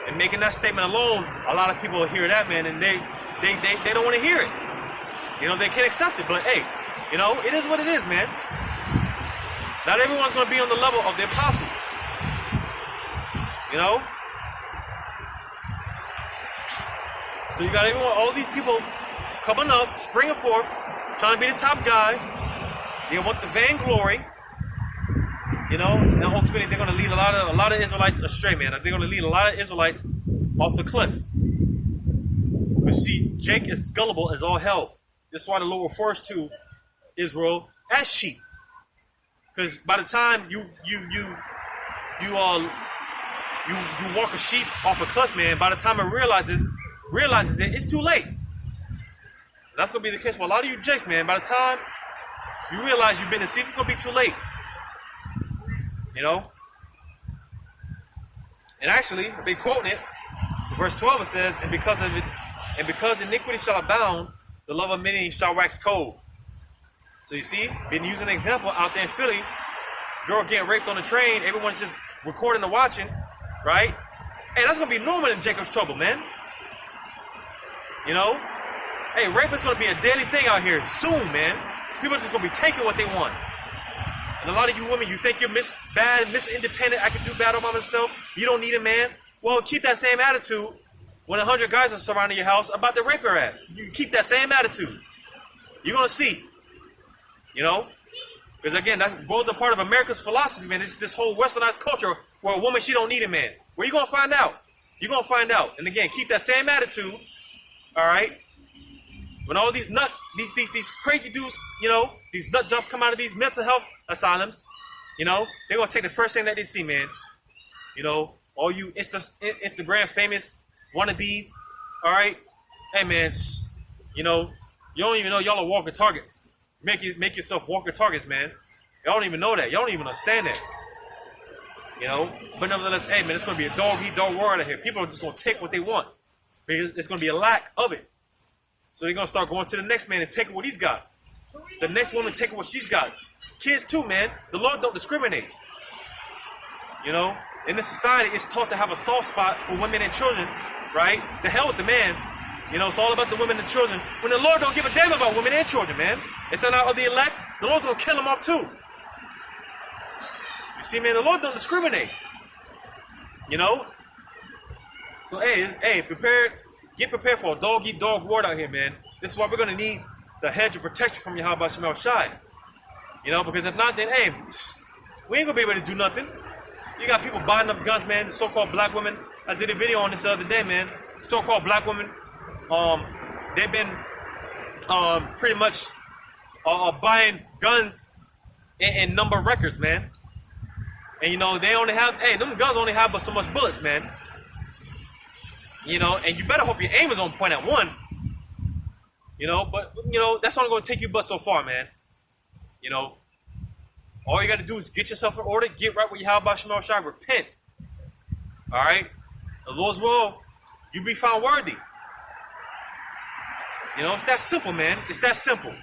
And making that statement alone, a lot of people hear that, man, and they don't want to hear it. You know, they can't accept it. But hey, you know, it is what it is, man. Not everyone's going to be on the level of the apostles. You know? So you got everyone, all these people coming up, springing forth, trying to be the top guy. They want the vainglory. You know, and ultimately they're going to lead a lot of Israelites astray, man. They're going to lead a lot of Israelites off the cliff. Because see, Jake is gullible as all hell. That's why the Lord refers to Israel as sheep. Because by the time you walk a sheep off a cliff, man, by the time it realizes it, it's too late. And that's gonna be the case for a lot of you jakes, man. By the time you realize you've been deceived, it's gonna be too late. You know? And actually, I've been quoting it. Verse 12 it says, and because iniquity shall abound, the love of many shall wax cold. So you see, been using an example out there in Philly, girl getting raped on the train, everyone's just recording and watching, right? Hey, that's gonna be normal in Jacob's trouble, man. You know? Hey, rape is gonna be a daily thing out here soon, man. People are just gonna be taking what they want. And a lot of you women, you think you're Miss Independent, I can do bad all by myself, you don't need a man. Well, keep that same attitude when 100 guys are surrounding your house about to rape your ass. You keep that same attitude. You're gonna see. You know? Because again, that goes a part of America's philosophy, man. It's this whole westernized culture where a woman, she don't need a man. Where you gonna find out? You're gonna find out. And again, keep that same attitude. Alright? When all these crazy dudes, you know, these nut jobs come out of these mental health asylums, you know, they're gonna take the first thing that they see, man. You know, all you Instagram famous wannabes, alright? Hey man, you know, you don't even know y'all are walking targets. Make yourself walking targets, man. Y'all don't even know that. Y'all don't even understand that. You know? But nevertheless, hey, man, it's going to be a dog-eat-dog world out here. People are just going to take what they want. Because it's going to be a lack of it. So they're going to start going to the next man and taking what he's got. The next woman taking what she's got. Kids too, man. The Lord don't discriminate. You know? In this society, it's taught to have a soft spot for women and children, right? The hell with the man. You know, it's all about the women and children. When the Lord don't give a damn about women and children, man. If they're not of the elect, the Lord's going to kill them off too. You see, man, the Lord don't discriminate. You know? So, hey, get prepared for a dog-eat-dog world out here, man. This is why we're going to need the hedge of protection from Yahweh Shemel Shai. You know, because if not, then, hey, we ain't gonna be able to do nothing. You got people buying up guns, man. The so-called black women. I did a video on this the other day, man. So-called black women, they've been pretty much buying guns in number of records, man. And you know, they only have, them guns only have but so much bullets, man. You know, and you better hope your aim is on point at one. You know, but you know, that's only gonna take you but so far, man. You know, all you gotta do is get yourself in order, get right with Yahweh Shema Shai, repent. Alright? The Lord's will, you be found worthy. You know, it's that simple, man. It's that simple.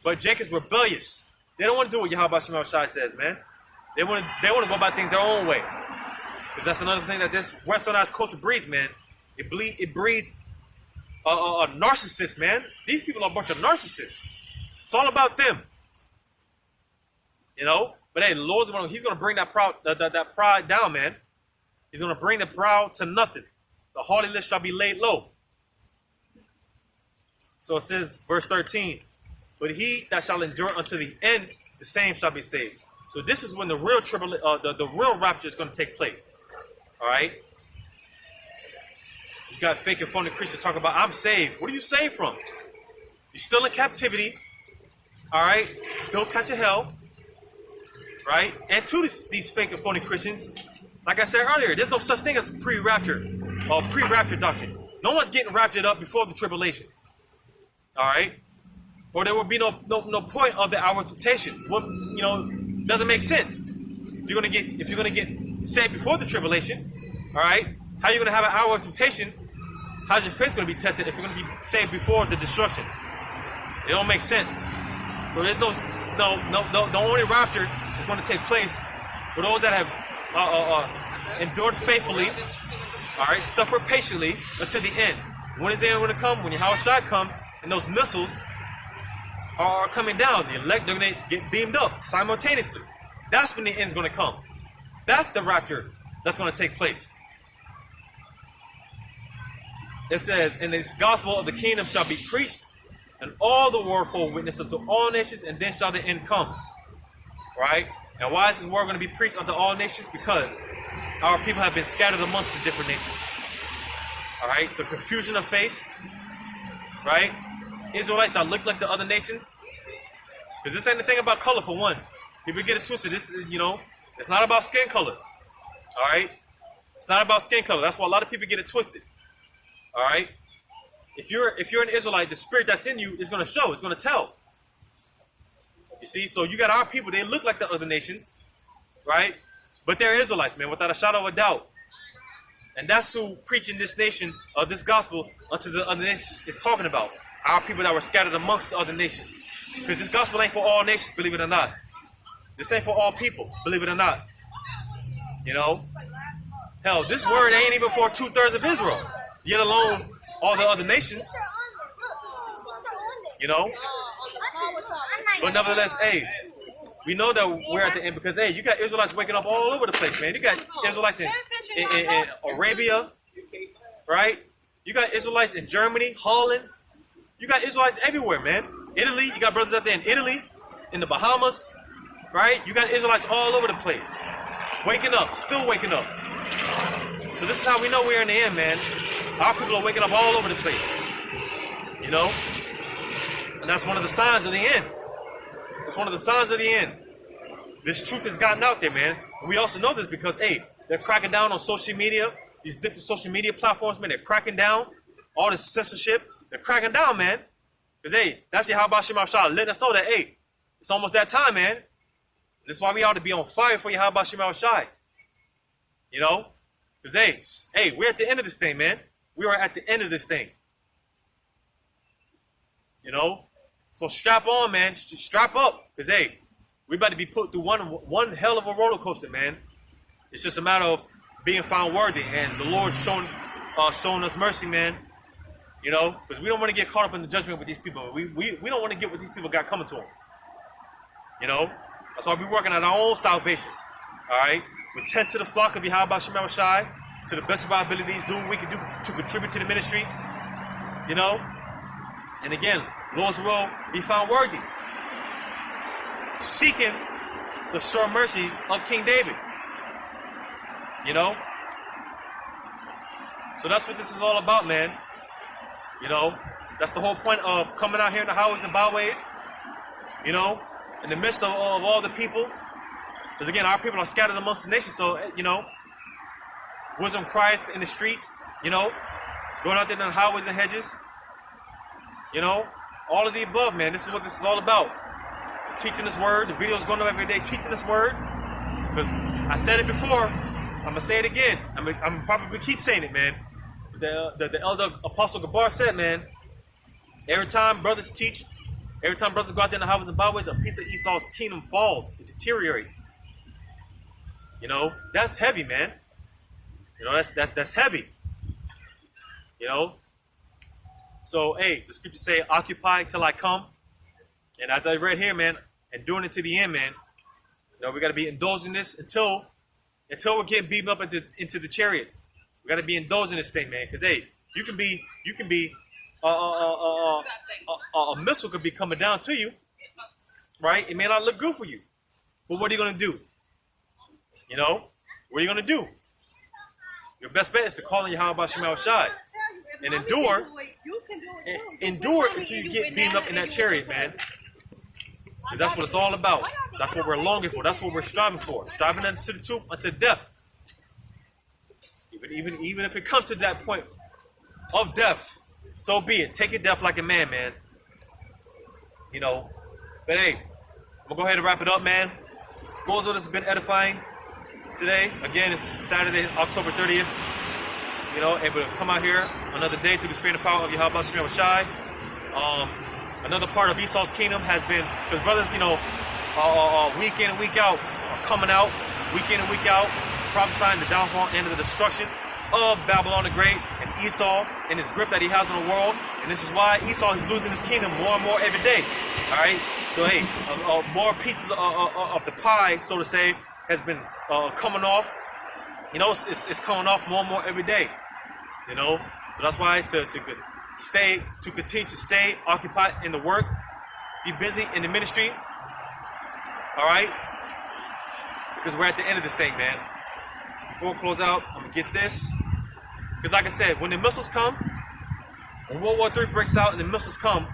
But Jacob's rebellious. They don't want to do what Yahweh Shema Shai says, man. They want to go about things their own way. Because that's another thing that this westernized culture breeds, man. It breeds a narcissist, man. These people are a bunch of narcissists. It's all about them. You know? But hey, the Lord's he's going to bring that pride down, man. He's going to bring the proud to nothing. The haughty list shall be laid low. So it says, verse 13, but he that shall endure unto the end, the same shall be saved. So this is when the real the real rapture is going to take place. All right? You got fake and phony Christians talking about, I'm saved. What are you saved from? You're still in captivity. All right? Still catching hell. Right? And to these fake and phony Christians, like I said earlier, there's no such thing as pre-rapture or pre-rapture doctrine. No one's getting raptured up before the tribulation. All right? Or there will be no point of the hour of temptation. What, you know, doesn't make sense. If you're gonna get saved before the tribulation, all right? How are you gonna have an hour of temptation? How's your faith gonna be tested if you're gonna be saved before the destruction? It don't make sense. So there's the only rapture is going to take place for those that have endured faithfully, all right, suffer patiently until the end. When is the end going to come? When Yahweh Shai comes and those missiles are coming down, the elect are going to get beamed up simultaneously. That's when the end's going to come. That's the rapture that's going to take place. It says, and this gospel of the kingdom shall be preached, and all the word for witness unto all nations, and then shall the end come. Right? And why is this word going to be preached unto all nations? Because our people have been scattered amongst the different nations. All right? The confusion of face. Right? Israelites that look like the other nations. Because this ain't the thing about color, for one. People get it twisted. This is, you know, it's not about skin color. All right? It's not about skin color. That's why a lot of people get it twisted. All right? If you're an Israelite, the spirit that's in you is going to show. It's going to tell. You see? So you got our people. They look like the other nations. Right? But they're Israelites, man, without a shadow of a doubt. And that's who preaching this nation, this gospel unto the other nations is talking about. Our people that were scattered amongst the other nations. Because this gospel ain't for all nations, believe it or not. This ain't for all people, believe it or not. You know? Hell, this word ain't even for 2/3 of Israel. Yet alone all the other nations. You know? But nevertheless, hey, we know that we're at the end because, hey, you got Israelites waking up all over the place, man. You got Israelites in Arabia, right? You got Israelites in Germany, Holland. You got Israelites everywhere, man. Italy, you got brothers out there in Italy, in the Bahamas, right? You got Israelites all over the place. Waking up, still waking up. So this is how we know we're in the end, man. Our people are waking up all over the place. You know? And that's one of the signs of the end. It's one of the signs of the end. This truth has gotten out there, man. And we also know this because, hey, they're cracking down on social media. These different social media platforms, man, they're cracking down. All this censorship, they're cracking down, man. Because, hey, that's Yahweh Shema Shai letting us know that, hey, it's almost that time, man. This is why we ought to be on fire for Yahweh Shema Shai. You know? Because, hey, we're at the end of this thing, man. We are at the end of this thing. You know? So strap on, man. Strap up. Because, hey, we about to be put through one hell of a roller coaster, man. It's just a matter of being found worthy. And the Lord's showing us mercy, man. You know? Because we don't want to get caught up in the judgment with these people. We don't want to get what these people got coming to them. You know? That's why we're working on our own salvation. All right? We tend to the flock of Yahweh Shema Shai to the best of our abilities, do what we can do to contribute to the ministry. You know? And again, Lord's will be found worthy. Seeking the sure mercies of King David. You know? So that's what this is all about, man. You know? That's the whole point of coming out here in the highways and byways. You know? In the midst of all the people. Because again, our people are scattered amongst the nations. So, you know, wisdom crieth in the streets. You know? Going out there in the highways and hedges. You know? All of the above, man. This is what this is all about. Teaching this word. The videos going up every day teaching this word. Because I said it before. I'm going to say it again. I'm probably keep saying it, man. The elder Apostle Gabar said, man, every time brothers teach, every time brothers go out there in the highways and byways, a piece of Esau's kingdom falls. It deteriorates. You know, that's heavy, man. You know, that's heavy. You know? So, hey, the scriptures say, occupy till I come. And as I read here, man, and doing it to the end, man, you know, we got to be indulging this until we're getting beaten up into the chariots. We got to be indulging this thing, man. Because, hey, you can be a missile could be coming down to you, right? It may not look good for you. But what are you going to do? You know? What are you going to do? Your best bet is to call on Yahweh Shema Shai and endure until you get beaten up in that chariot, man. Because that's what it's all about. That's what we're longing for. That's what we're striving for. Striving unto the truth, unto death. Even if it comes to that point of death, so be it. Take your death like a man, man. You know. But hey, I'm going to go ahead and wrap it up, man. Those of us have been edifying today. Again, it's Saturday, October 30th. You know, able to come out here another day through the spirit and power of Yahweh Shema Shai. Another part of Esau's kingdom has been, because brothers, you know, week in and week out are coming out, week in and week out, prophesying the downfall and the destruction of Babylon the Great and Esau and his grip that he has on the world. And this is why Esau is losing his kingdom more and more every day. All right. So hey, more pieces of the pie, so to say, has been coming off. You know, it's coming off more and more every day. You know, so that's why to continue to stay occupied in the work, be busy in the ministry. All right, because we're at the end of this thing, man. Before we close out, I'm gonna get this, because like I said, when the missiles come, when World War III breaks out and the missiles come,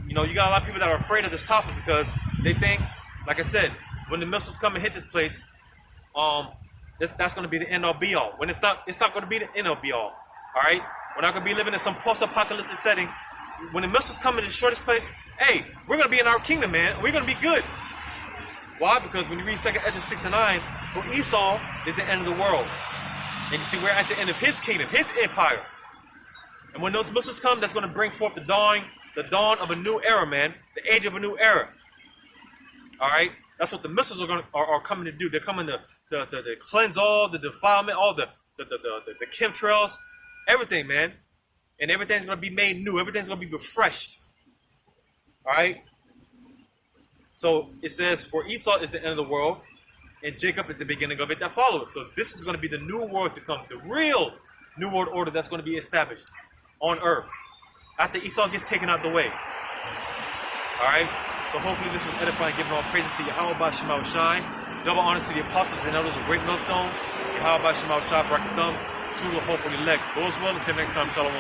you know, you got a lot of people that are afraid of this topic because they think, like I said, when the missiles come and hit this place, that's going to be the end all be all. When it's not going to be the end all be all. All right, we're not going to be living in some post-apocalyptic setting. When the missiles come and destroy this place, hey, we're going to be in our kingdom, man. We're going to be good. Why? Because when you read 2nd Ezra 6 and 9, for Esau is the end of the world, and you see we're at the end of his kingdom, his empire. And when those missiles come, that's going to bring forth the dawn of a new era, man. The age of a new era. All right. That's what the missiles are coming to do. They're coming to cleanse all the defilement, all the chemtrails, everything, man. And everything's going to be made new. Everything's going to be refreshed. All right? So it says, for Esau is the end of the world, and Jacob is the beginning of it that followeth. So this is going to be the new world to come, the real new world order that's going to be established on earth after Esau gets taken out the way. All right? So hopefully this was edifying, giving all praises to Yahweh Shema Shai. Double honors to the apostles and elders of Great Millstone. Yahweh Shema Shai, Barakathum, to the hopeful elect. Goes well until next time, Shalom.